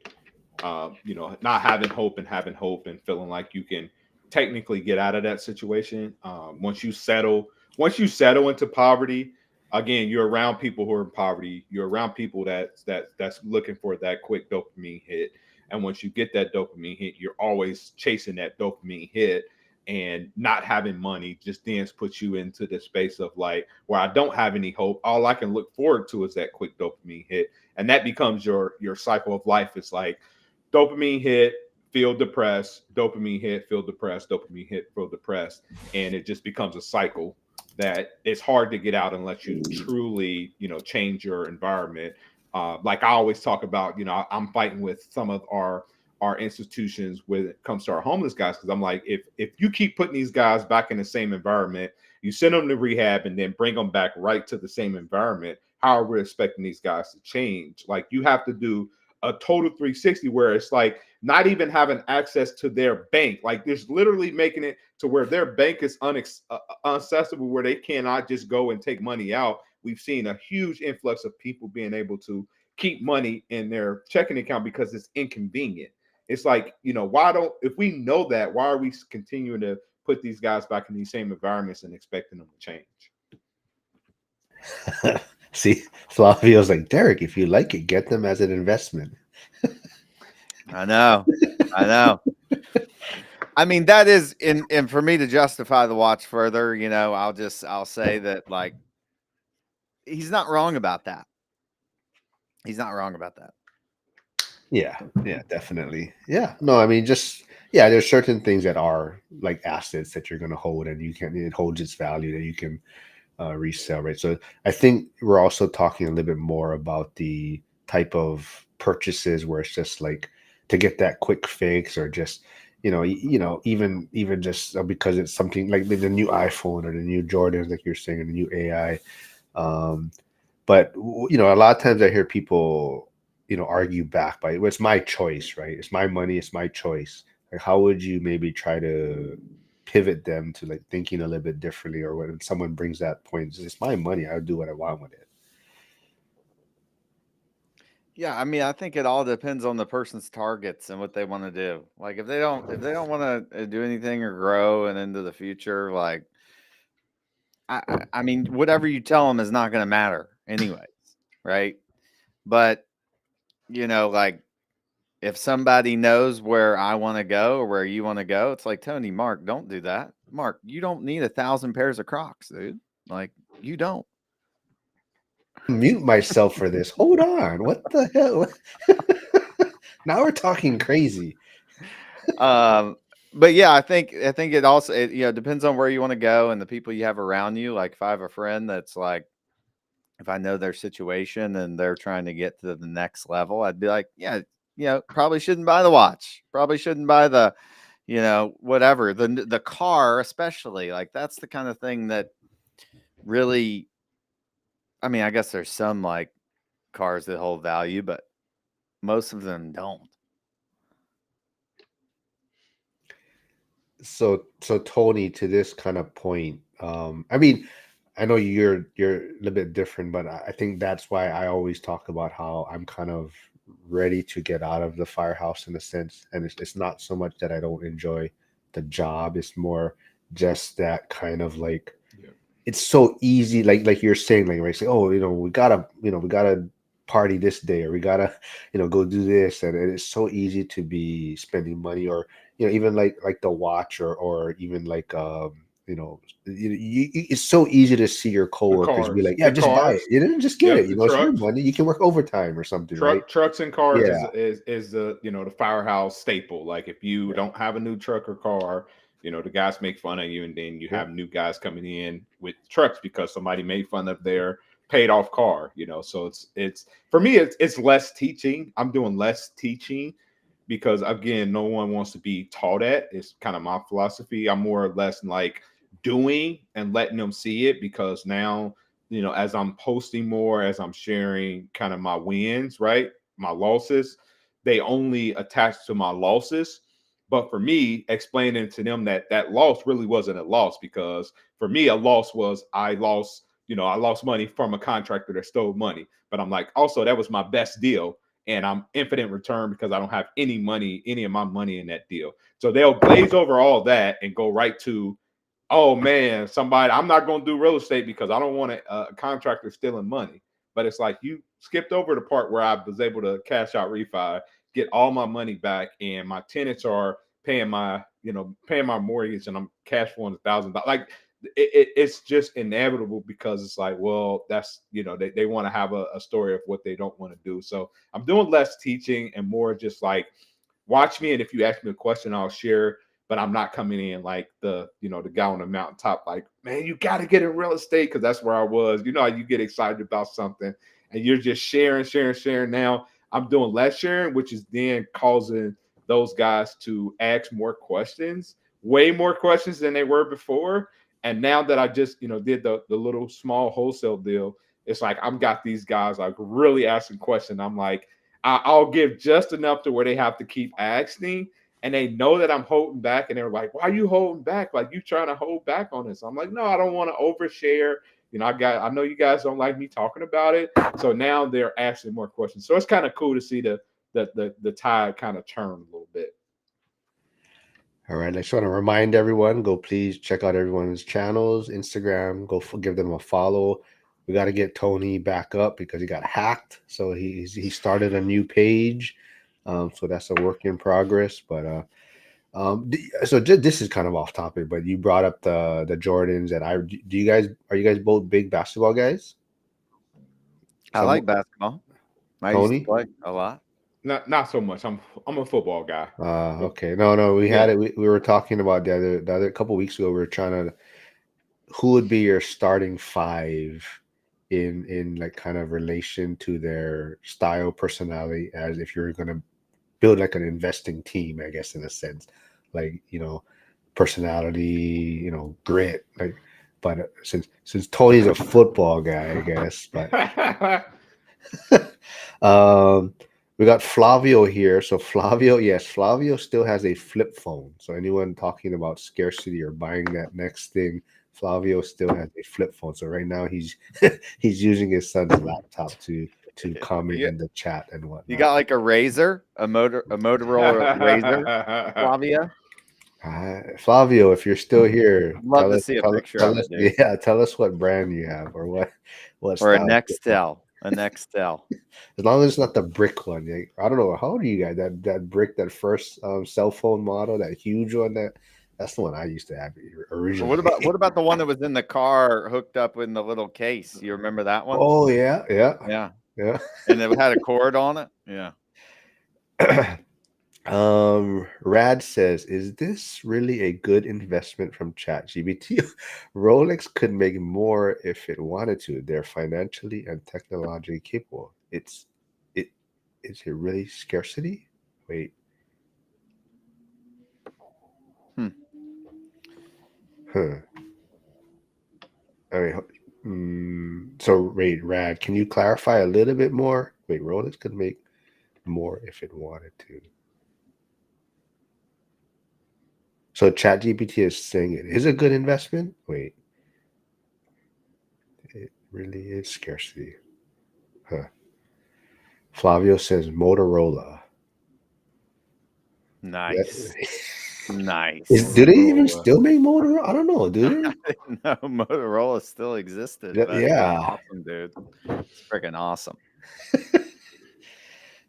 not having hope and having hope and feeling like you can technically get out of that situation. Once you settle into poverty, again, you're around people who are in poverty. You're around people that's looking for that quick dopamine hit. And once you get that dopamine hit, you're always chasing that dopamine hit. And not having money just then puts you into the space of like, where I don't have any hope. All I can look forward to is that quick dopamine hit, and that becomes your cycle of life. It's like dopamine hit, feel depressed, dopamine hit, feel depressed, dopamine hit, feel depressed. And it just becomes a cycle that it's hard to get out unless you truly, change your environment. Like I always talk about, I'm fighting with some of our institutions when it comes to our homeless guys, because I'm like, if you keep putting these guys back in the same environment, you send them to rehab and then bring them back right to the same environment, how are we expecting these guys to change? Like you have to do a total 360 where it's like not even having access to their bank. Like there's literally making it to where their bank is inaccessible, where they cannot just go and take money out. We've seen a huge influx of people being able to keep money in their checking account because it's inconvenient. It's like, why don't, if we know that, why are we continuing to put these guys back in these same environments and expecting them to change. See, Flavio's like, Derek, if you like it, get them as an investment. I know. I know. I mean, that is and for me to justify the watch further, I'll say that like he's not wrong about that. He's not wrong about that. Yeah, yeah, definitely. Yeah, no, I mean, just yeah, there's certain things that are like assets that you're going to hold, and it holds its value that you can resell, right? So I think we're also talking a little bit more about the type of purchases where it's just like to get that quick fix, or just even just because it's something like the new iPhone or the new Jordans, like you're saying, or the new AI. Um, but a lot of times I hear people argue back by, well, it's my choice, right? It's my money, it's my choice. Like, how would you maybe try to pivot them to like thinking a little bit differently, or when someone brings that point, it's my money, I'll do what I want with it. Yeah, I mean, I think it all depends on the person's targets and what they want to do. Like if they don't want to do anything or grow and into the future, like I mean, whatever you tell them is not going to matter anyways, right? But like if somebody knows where I want to go or where you want to go, it's like, Tony, Mark, don't do that. Mark, you don't need 1,000 pairs of Crocs, dude. Like you don't. Mute myself for this. Hold on, what the hell? Now we're talking crazy. But yeah, I think it also depends on where you want to go and the people you have around you. Like if I have a friend that's like, if I know their situation and they're trying to get to the next level, I'd be like, yeah, probably shouldn't buy the watch. Probably shouldn't buy the, whatever, the car, especially. Like that's the kind of thing that really, I mean, I guess there's some like cars that hold value, but most of them don't. So Tony, to this kind of point, I mean, I know you're a little bit different, but I think that's why I always talk about how I'm kind of ready to get out of the firehouse in a sense. And it's not so much that I don't enjoy the job, it's more just that kind of like, Yeah. it's so easy, like you're saying, like, right, say, oh, we gotta party this day, or we gotta go do this, and it's so easy to be spending money, or even like the watch, or even like it's so easy to see your The coworkers be cars, like, yeah, the just buy it, cars, just get yep, it, the it's your trucks. money, you can work overtime or something, right? Trucks and cars Yeah, is the the firehouse staple. Like if you yeah, don't have a new truck or car, the guys make fun of you, and then you yeah. have new guys coming in with trucks because somebody made fun of their paid off car. So it's for me it's less teaching. I'm doing less teaching because again, no one wants to be taught at. It's kind of my philosophy. I'm more or less like doing and letting them see it because now as I'm posting more, as I'm sharing kind of my wins, right? My losses, they only attach to my losses. But for me, explaining to them that that loss really wasn't a loss because for me, a loss was I lost money from a contractor that stole money. But I'm like, also, that was my best deal. And I'm infinite return because I don't have any of my money in that deal. So they'll glaze over all that and go right to, oh man, I'm not going to do real estate because I don't want a contractor stealing money. But it's like you skipped over the part where I was able to cash out refi, get all my money back, and my tenants are paying my mortgage, and I'm cash flowing $1,000. Like it's just inevitable because it's like, well, that's they want to have a story of what they don't want to do. So I'm doing less teaching and more just like watch me, and if you ask me a question, I'll share. But I'm not coming in like the guy on the mountaintop, like, man, you got to get in real estate because that's where I was. You know how you get excited about something and you're just sharing. Now I'm doing less sharing, which is then causing those guys to ask more questions, way more questions than they were before. And now that I just did the little small wholesale deal, it's like I've got these guys like really asking questions. I'm like, I'll give just enough to where they have to keep asking, and they know that I'm holding back, and they're like, "Why are you holding back? Like you trying to hold back on this?" I'm like, "No, I don't want to overshare. I know you guys don't like me talking about it, so now they're asking more questions. So it's kind of cool to see the tide kind of turn a little bit." All right. I just want to remind everyone, go please check out everyone's channels, Instagram, give them a follow. We got to get Tony back up because he got hacked. So he started a new page. So that's a work in progress. But this is kind of off topic, but you brought up the Jordans and do you guys are you guys both big basketball guys? I Some like basketball. I used to Tony? play a lot. Not so much. I'm a football guy. But Okay. No, we had yeah. it. We were talking about the other couple weeks ago. We were trying to who would be your starting five in like kind of relation to their style, personality, as if you're gonna build like an investing team, I guess in a sense, like personality, grit, like. But since Tony's a football guy, I guess, but um, we got Flavio here. So Flavio, yes, Flavio still has a flip phone. So anyone talking about scarcity or buying that next thing, Flavio still has a flip phone. So right now he's he's using his son's laptop to comment You, in the chat and you whatnot. got like a razor, a Motorola razor, Flavia. Flavio, if you're still here, I'd love to see a picture tell of us, it, dude. yeah, tell us what brand you have or what Or a style. Nextel, a Nextel. As long as it's not the brick one. Like, I don't know. How old are you guys? That brick, that first cell phone model, that huge one. That's the one I used to have Or what originally. about what about the one that was in the car hooked up in the little case? You remember that one? Oh yeah, yeah, Yeah. yeah. And it had a cord on it. Yeah. Rad says, "Is this really a good investment from ChatGPT? Rolex could make more if it wanted to. They're financially and technologically capable. It is it really scarcity? Wait, Hmm. huh? I mean, so wait, Rad, can you clarify a little bit more? Wait, Rolex could make more if it wanted to. So ChatGPT is saying it is a good investment. Wait, it really is scarcity, huh? Flavio says Motorola. Yeah. Nice. Nice. Do they even Motorola. still make Motorola? I don't know. Do I they? didn't know Motorola still existed, but that's Yeah. awesome, dude. It's freaking awesome.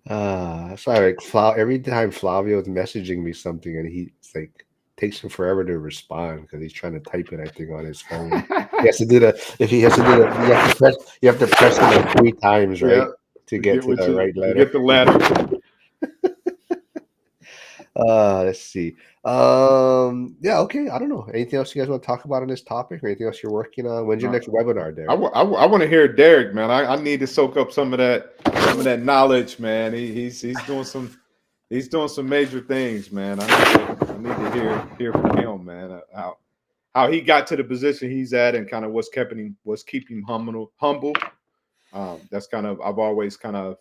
Sorry. Like every time Flavio is messaging me something, and it's like takes him forever to respond because he's trying to type it. I think on his phone. He has to do the. If he has to do the, you have to press. You have to press it like 3 times, Yeah. right, to To get get to what the right to letter. get the ladder. Let's see. Yeah. Okay. I don't know. Anything else you guys want to talk about on this topic, or anything else you're working on? When's your No, next webinar, I, Derek? w- I, w- I want to hear Derek, man. I need to soak up some of that knowledge, man. He's doing some major things, man. I need to hear from him, man. How he got to the position he's at, and kind of what's keeping him humble. That's kind of I've always kind of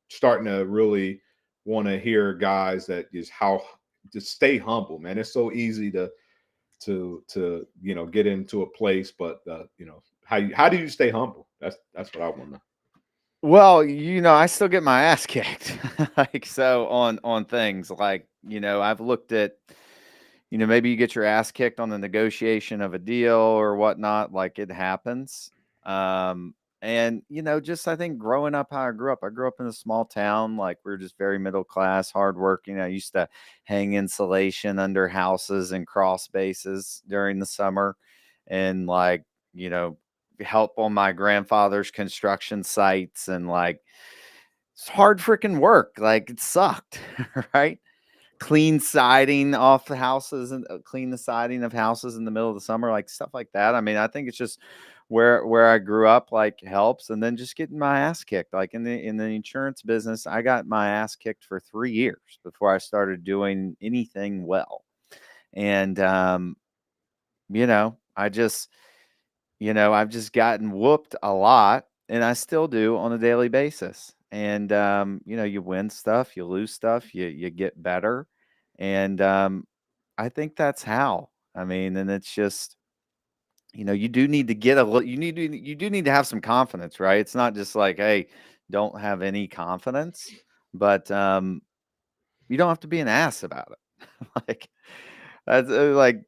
starting to really want to hear guys that is how to stay humble, man. It's so easy to get into a place, but how do you stay humble? That's what I want to. Well, I still get my ass kicked. Like so on things like, I've looked at, maybe you get your ass kicked on the negotiation of a deal or whatnot, like it happens. And just I think growing up how I grew up in a small town, like we are just very middle class, hardworking. I used to hang insulation under houses and cross spaces during the summer and like, you know, help on my grandfather's construction sites and like it's hard freaking work. Like it sucked, right? Clean siding off the houses and clean the siding of houses in the middle of the summer, like stuff like that. I mean, I think it's just where I grew up like helps, and then just getting my ass kicked. Like in the insurance business, I got my ass kicked for 3 years before I started doing anything well. And I just I've just gotten whooped a lot, and I still do on a daily basis. And you win stuff, you lose stuff, you get better, and I think that's how. I mean, and it's just you do need to get a little. You do need to have some confidence, right? It's not just like, hey, don't have any confidence, but you don't have to be an ass about it. Like that's like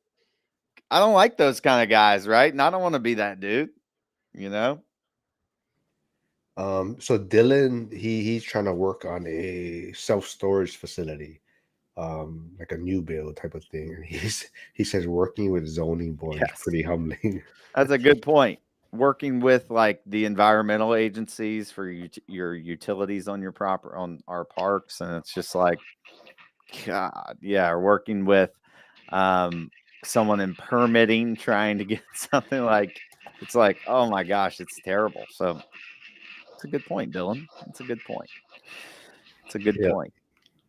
I don't like those kind of guys, right? And I don't want to be that dude, you know? So Dylan, he's trying to work on a self-storage facility, like a new build type of thing. And he says working with zoning board is Yes. pretty humbling. That's a good point. Working with like the environmental agencies for your utilities on your proper on our parks, and it's just like, God, yeah, or working with um, someone in permitting trying to get something like it's like, oh my gosh, it's terrible. So it's a good point, Dylan. It's a good point. It's a good Yeah, point.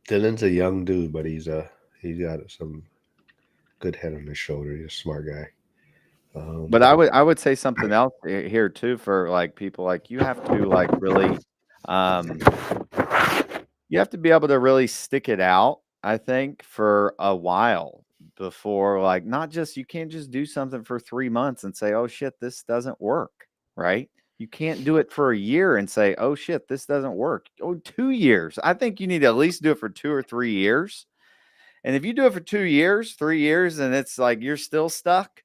Dylan's a young dude, but he's got some good head on his shoulder. He's a smart guy. But Um, I would say something else here too for like people like you have to like really um you have to be able to really stick it out, I think, for a while before like not just you can't just do something for 3 months and say, "Oh shit, this doesn't work." Right? You can't do it for a year and say, "Oh shit, this doesn't work." Oh, 2 years. I think you need to at least do it for 2 or 3 years. And if you do it for 2 years, 3 years, and it's like you're still stuck,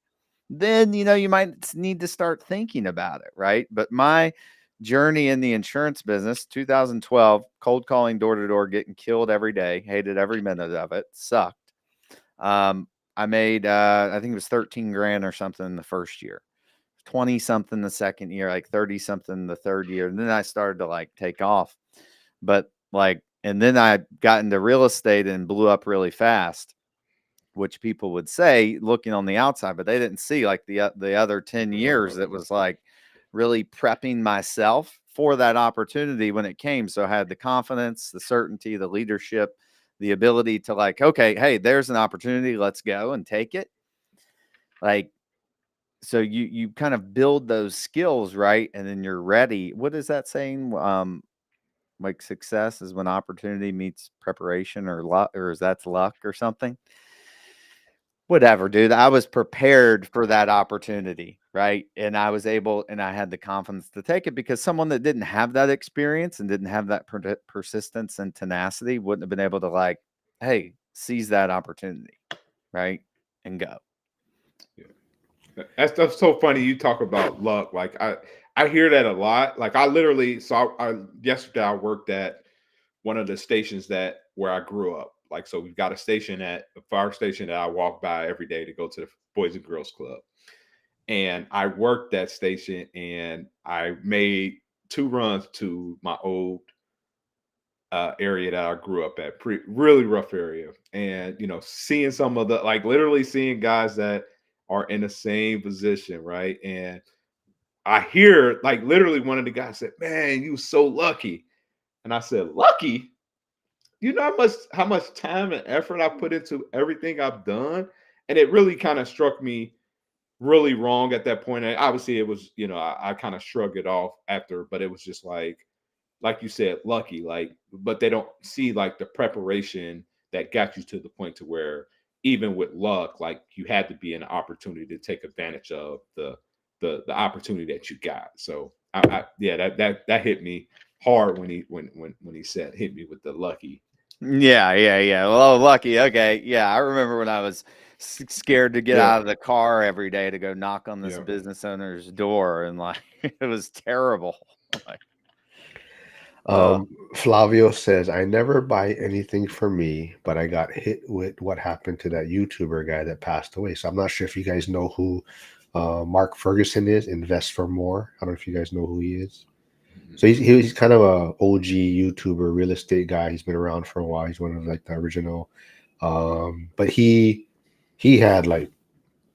then you might need to start thinking about it, right? But my journey in the insurance business, 2012, cold calling door to door, getting killed every day, hated every minute of it, sucked. I made I think it was 13 grand or something the first year. 20 something the second year, like 30 something the third year. And then I started to like take off. But like, and then I got into real estate and blew up really fast, which people would say looking on the outside, but they didn't see like the other 10 years that was like really prepping myself for that opportunity when it came. So I had the confidence, the certainty, the leadership, the ability to like, okay, hey, there's an opportunity, let's go and take it. Like, so you kind of build those skills, right? And then you're ready. What is that saying? Like success is when opportunity meets preparation or luck, or is that's luck or something? Whatever, dude. I was prepared for that opportunity, right? And I was able, and I had the confidence to take it because someone that didn't have that experience and didn't have that persistence and tenacity wouldn't have been able to like, hey, seize that opportunity, right? And go. Yeah. That's so funny. You talk about luck. Like I hear that a lot. Like I literally so I yesterday I worked at one of the stations that where I grew up. Like so we've got a station at a fire station that I walk by every day to go to the Boys and Girls Club. And I worked that station and I made 2 runs to my old area that I grew up at, really rough area. And seeing some of the like literally seeing guys that are in the same position, right? And I hear like literally one of the guys said, "Man, you so lucky." And I said, "Lucky? You know how much time and effort I put into everything I've done?" And it really kind of struck me really wrong at that point. And obviously it was, I kind of shrugged it off after, but it was just like you said, lucky, like, but they don't see like the preparation that got you to the point to where even with luck, like you had to be an opportunity to take advantage of the opportunity that you got. So yeah, that hit me hard when he said hit me with the lucky. Yeah, yeah, yeah. Well, lucky. Okay. Yeah. I remember when I was scared to get Yeah, out of the car every day to go knock on this yeah. business owner's door. And like, it was terrible. Like, uh, Flavio says, I never buy anything for me, but I got hit with what happened to that YouTuber guy that passed away. So I'm not sure if you guys know who Mark Ferguson is, Invest for More. I don't know if you guys know who he is. Mhm. So he's kind of a OG YouTuber, real estate guy. He's been around for a while. He's one of like the original. But he had like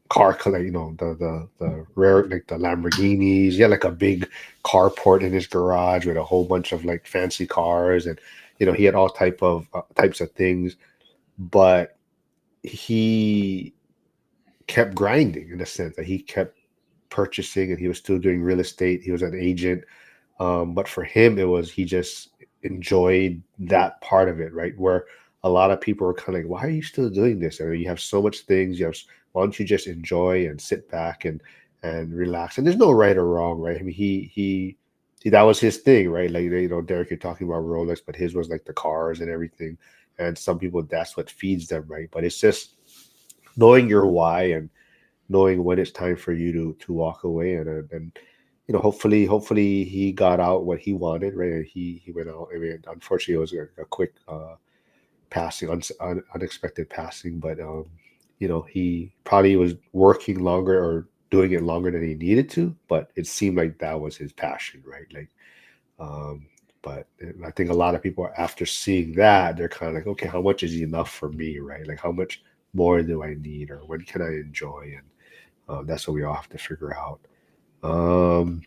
car collect, the rare like the Lamborghinis. He had like a big carport in his garage with a whole bunch of like fancy cars, and he had all types of things. But he kept grinding in a sense that he kept purchasing, and he was still doing real estate. He was an agent, but for him, it was he just enjoyed that part of it, right? Where a lot of people were kind of like, "Why are you still doing this? I mean, you have so much things. Why don't you just enjoy and sit back and relax?" And there's no right or wrong, right? I mean, that was his thing, right? Like Derek, you're talking about Rolex, but his was like the cars and everything. and some people that's what feeds them, right? But it's just knowing your why and knowing when it's time for you to walk away, and hopefully he got out what he wanted, right? And he went out. I mean, unfortunately, it was a quick passing, unexpected passing, but he probably was working longer or doing it longer than he needed to, but it seemed like that was his passion, right? Like, um, but I think a lot of people after seeing that, they're kind of like, okay, how much is enough for me, right? Like, how much more do I need, or when can I enjoy? And that's what we all have to figure out. Um,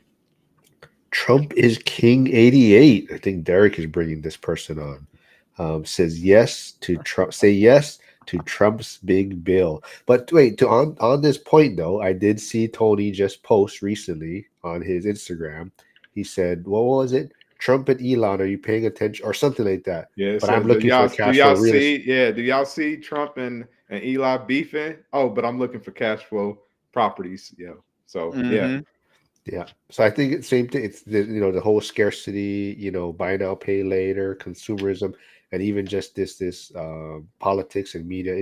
Trump is King 88. I think Derek is bringing this person on. Says yes to Trump. Say yes to Trump's big bill. But wait, on this point though, I did see Tony just post recently on his Instagram. He said, "What was it? Trump and Elon, are you paying attention?" Or something like that. Yeah, it But I'm says, do looking for y'all do cash flow y'all real estate. see? Yeah, do y'all see Trump and Eli beefing? Oh, but I'm looking for cash flow properties. Yeah. So yeah. Mm-hmm. Yeah. So I think it's same thing. It's the whole scarcity, buy now, pay later, consumerism, and even just this politics and media.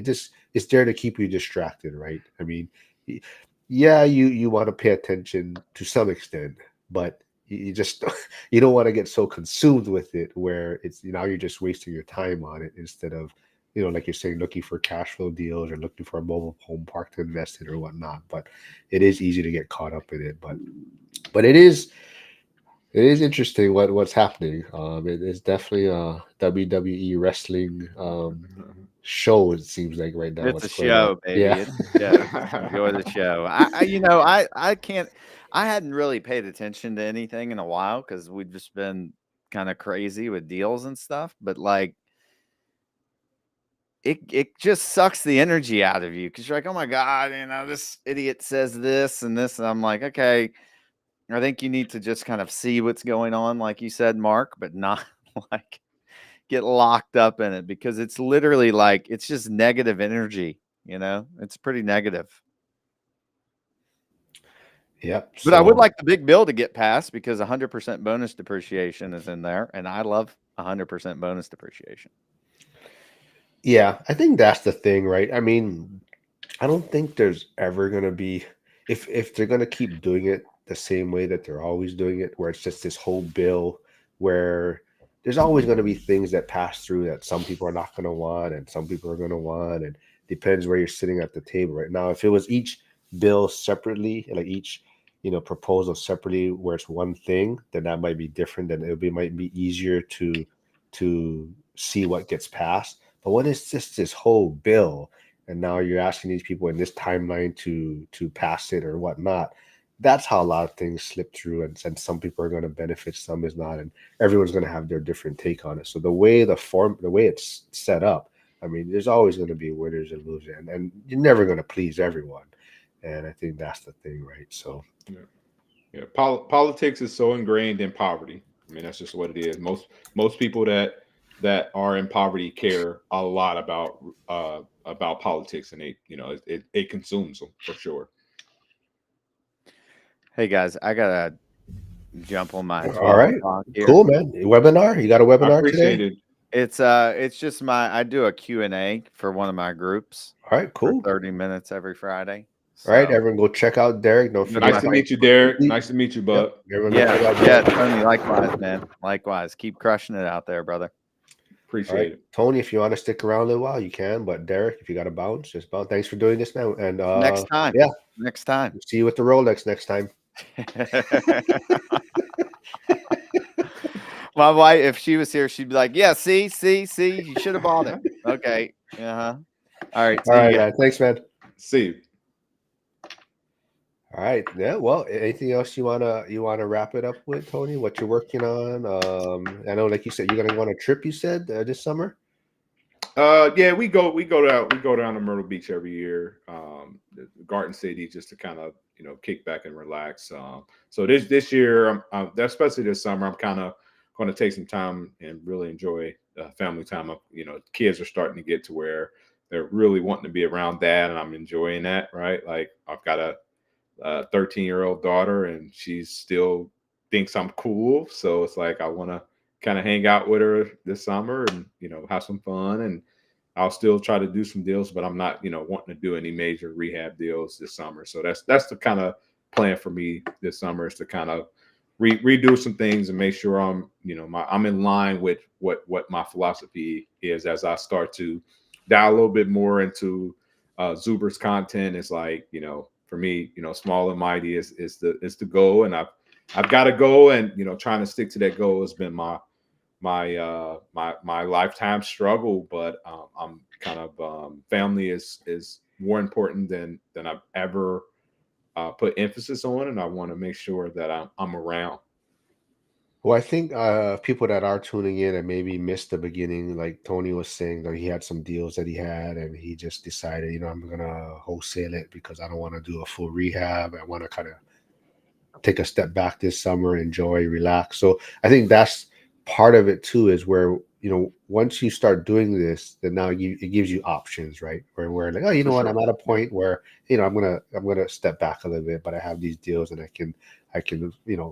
It's there to keep you distracted, right? I mean, y- yeah, you want to pay attention to some extent, but you just you don't want to get so consumed with it where it's now you're just wasting your time on it instead of like you're saying, looking for cash flow deals or looking for a mobile home park to invest in or whatnot. But it is easy to get caught up in it. But it is interesting what's happening. It is definitely a WWE wrestling show. It seems like right now It's a what's going on. show, baby. Yeah, It's a show. Just enjoy the show. I can't. I hadn't really paid attention to anything in a while because we've just been kind of crazy with deals and stuff. But like, it just sucks the energy out of you because you're like, oh my god, this idiot says this and this, and I'm like, okay, I think you need to just kind of see what's going on, like you said, Mark, but not like get locked up in it because it's literally like it's just negative energy. It's pretty negative. yep. But I would So like the big bill to get passed because 100% bonus depreciation is in there, and I love 100% bonus depreciation. yeah, I think that's the thing, right? I mean, I don't think there's ever gonna be if they're gonna keep doing it the same way that they're always doing it, where it's just this whole bill where there's always gonna be things that pass through that some people are not gonna want and some people are gonna want, and depends where you're sitting at the table right now. If it was each bill separately, like each proposal separately, where it's one thing, then that might be different. Then might be easier to see what gets passed. But when it's just this whole bill and now you're asking these people in this timeline to pass it or whatnot, that's how a lot of things slip through, and some people are going to benefit, some is not, and everyone's going to have their different take on it. So the way it's set up, I mean, there's always going to be winners and losers, and you're never going to please everyone, and I think that's the thing, right? So Yeah. Yeah. Politics is so ingrained in poverty. I mean, that's just what it is. Most people that are in poverty care a lot about politics, and it consumes them for sure. Hey guys, I gotta jump on my all 12 right, o'clock here. cool, man. Webinar, you got a I webinar today? appreciate it. It's just I do a Q&A for one of my groups All right, for cool. 30 minutes every Friday. All right, So everyone go check out Derek. Don't go to forget Nice my to fight meet you, for Derek. Complete. Nice to meet you, Yep, Bud. everyone go yeah, check out yeah, Derek. Tony, likewise, man. Likewise. Keep crushing it out there, brother. All right, Appreciate it. Tony, if you want to stick around a little while, you can. But Derek, if you got to bounce, just bounce. Thanks for doing this, man. And Next time. yeah, Next time. see you with the Rolex next time. My wife, if she was here, she'd be like, yeah, see, you should have bought it. Okay. Uh-huh. All right. All See right, you guys. man. Thanks, man. See you. All right. Yeah. Well, anything else you wanna wrap it up with, Tony? What you're working on? I know, like you said, you're gonna go on a trip. You said this summer. Yeah, we go down to Myrtle Beach every year, Garden City, just to kind of kick back and relax. So this year, especially this summer, I'm kind of going to take some time and really enjoy family time. Kids are starting to get to where they're really wanting to be around dad, and I'm enjoying that. Right, like I've got a 13-year-old daughter, and she still thinks I'm cool. So it's like I want to kind of hang out with her this summer and have some fun. And I'll still try to do some deals, but I'm not wanting to do any major rehab deals this summer. So that's the kind of plan for me this summer, is to kind of redo some things and make sure I'm in line with what my philosophy is as I start to dial a little bit more into Zuber's content. Is like, for me, small and mighty is the goal, and I've got to go, and trying to stick to that goal has been my lifetime struggle. But I'm kind of, family is more important than I've ever put emphasis on, and I want to make sure that I'm around. Well, I think people that are tuning in and maybe missed the beginning, like Tony was saying, that he had some deals that he had, and he just decided, I'm gonna wholesale it because I don't want to do a full rehab. I want to kind of take a step back this summer, enjoy, relax. So I think that's part of it too, is where, once you start doing this, then now it gives you options, right? Where we're like, oh, you For know what, I'm sure. at a Yeah. point where, I'm gonna step back a little bit, but I have these deals and I can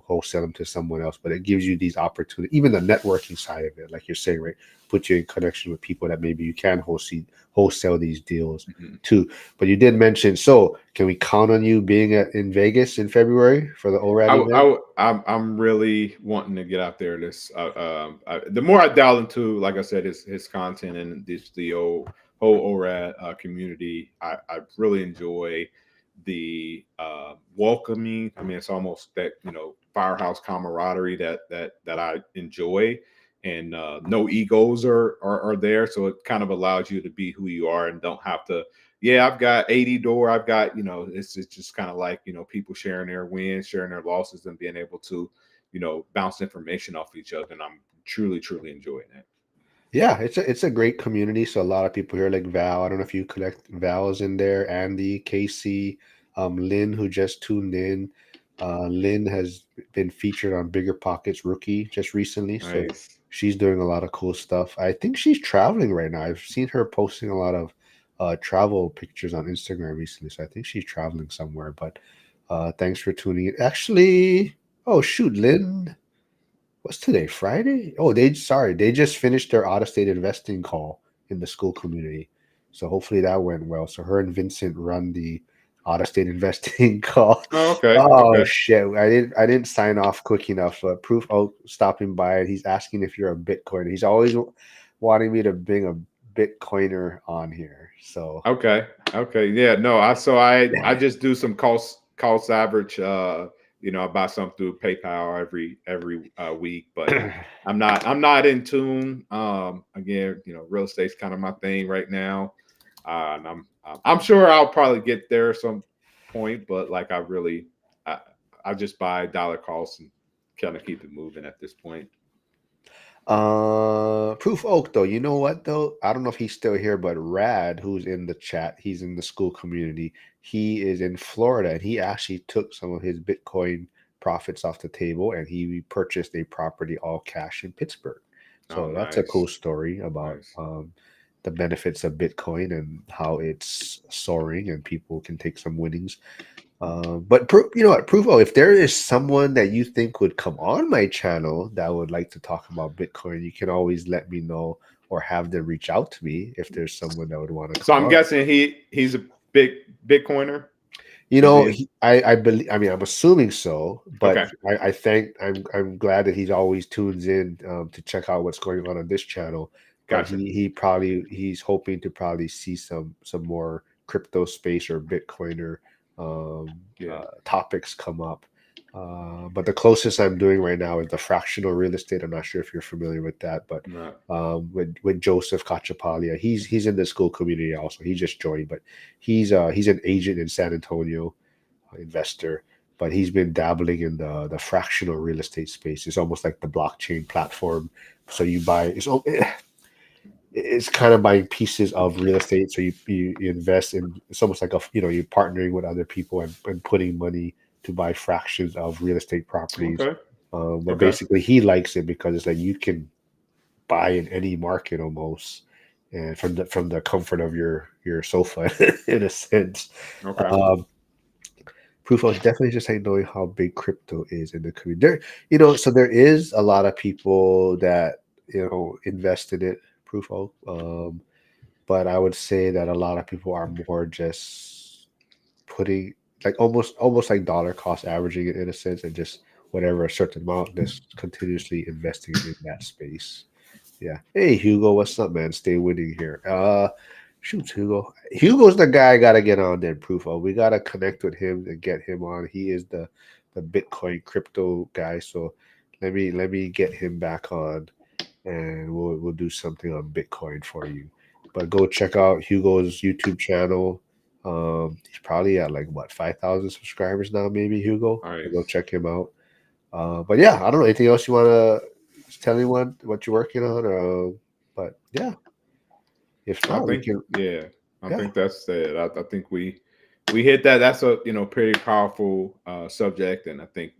wholesale them to someone else. But it gives you these opportunities, even the networking side of it, like you're saying, right? Put you in connection with people that maybe you can wholesale these deals Mhm. to. But you did mention, so can we count on you being in Vegas in February for the ORAD event? I'm really wanting to get out there. The more I dial into, like I said, his content and the whole ORAD community, I really enjoy the welcoming. I mean, it's almost that firehouse camaraderie that I enjoy, and no egos are there, so it kind of allows you to be who you are and don't have to. Yeah, I've got 80 door. I've got, it's just kind of like, people sharing their wins, sharing their losses, and being able to, bounce information off each other. And I'm truly, truly enjoying that. Yeah, it's a great community. So a lot of people here, like Val. I don't know if you collect Val's in there, Andy, Casey, Lynn, who just tuned in. Lynn has been featured on Bigger Pockets Rookie just recently, so Nice. she's doing a lot of cool stuff. I think she's traveling right now. I've seen her posting a lot of travel pictures on Instagram recently, so I think she's traveling somewhere. But thanks for tuning in. Actually, oh shoot, Lynn, what's today? Friday? Oh, they just finished their out of state investing call in the school community. So hopefully that went well. So her and Vincent run the out of state investing call. Oh, okay. Oh Okay. shit. I didn't sign off quick enough. Proof stopping by, and he's asking if you're a Bitcoiner. He's always wanting me to bring a Bitcoiner on here. So Okay. Okay. Yeah. No. I just do some cost average. I buy some through PayPal every week, but I'm not in tune. Again, real estate's kind of my thing right now, and I'm sure I'll probably get there at some point, but like I, I just buy dollar costs and kind of keep it moving at this point. Proof Oak though, you know what though? I don't know if he's still here, but Rad, who's in the chat, he's in the school community. He is in Florida, and he actually took some of his Bitcoin profits off the table, and he purchased a property all cash in Pittsburgh. Oh, So that's a nice, cool story about nice. the benefits of Bitcoin and how it's soaring, and people can take some winnings. But you know what, Provo, if there is someone that you think would come on my channel that would like to talk about Bitcoin, you can always let me know or have them reach out to me if there's someone that would want to So come I'm on. guessing he's a big Bitcoiner. You Is know, he? I believe. I mean, I'm assuming so, but Okay, I think I'm glad that he's always tunes in to check out what's going on this channel. But gotcha. he's hoping to probably see some more crypto space or Bitcoiner Yeah. topics come up. But the closest I'm doing right now is the fractional real estate. I'm not sure if you're familiar with that, but No. with Joseph Cachapalia, he's in the school community also. He just joined, but he's an agent in San Antonio, investor, but he's been dabbling in the fractional real estate space. It's almost like the blockchain platform. So you buy it's kind of buying pieces of real estate. So you invest in, it's almost like you're partnering with other people and putting money to buy fractions of real estate properties. Okay. But Okay. basically he likes it because it's like you can buy in any market almost, and from the comfort of your sofa in a sense. Okay. Um, Proof of definitely just like knowing how big crypto is in the community. So there is a lot of people that invest in it. Proof of, but I would say that a lot of people are more just putting like almost like dollar cost averaging it in a sense, and just whatever a certain amount, just continuously investing in that space. Yeah. Hey Hugo, what's up, man? Stay winning here. Shoot, Hugo. Hugo's the guy I gotta get on there, proof of. We gotta connect with him and get him on. He is the Bitcoin crypto guy. So let me get him back on, and we'll do something on Bitcoin for you. But go check out Hugo's YouTube channel. He's probably at like what 5,000 subscribers now, maybe Hugo. So go Nice. check him out. But yeah, I don't know anything else you want to tell anyone what you're working on. But yeah, if I not, we think, can. yeah, I Yeah, think that's it. I think we hit that. That's a pretty powerful subject, and I think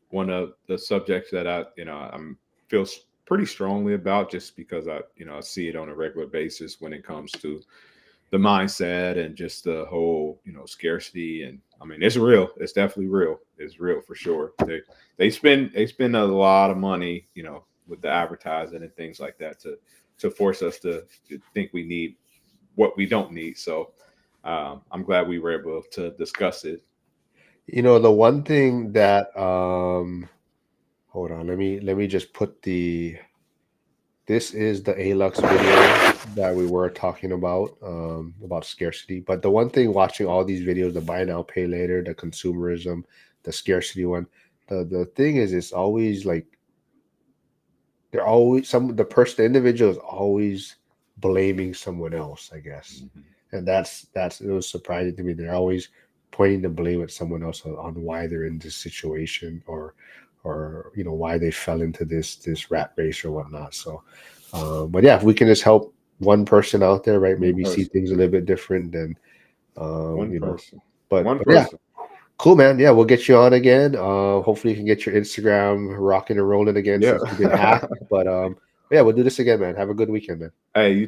one of the subjects that I'm feel pretty strongly about, just because I see it on a regular basis when it comes to the mindset and just the whole scarcity. And I mean, it's real. It's definitely real. It's real for sure. They spend a lot of money with the advertising and things like that to force us to think we need what we don't need. So I'm glad we were able to discuss it. the one thing that hold on, let me just put the this is the Alux video that we were talking about scarcity. But the one thing watching all these videos, the buy now, pay later, the consumerism, the scarcity one, the thing is, it's always like they're always the individual is always blaming someone else, I guess. Mhm. And that's it was surprising to me. They're always pointing the blame at someone else on why they're in this situation, or why they fell into this rat race or whatnot. So but yeah, if we can just help one person out there, right, One maybe see person. things a little bit different, then One you know person. but One but yeah, person. cool, man. Yeah, we'll get you on again. Hopefully you can get your Instagram rocking and rolling again Yeah. since you've been hacked. But yeah, we'll do this again, man. Have a good weekend, man. Hey, you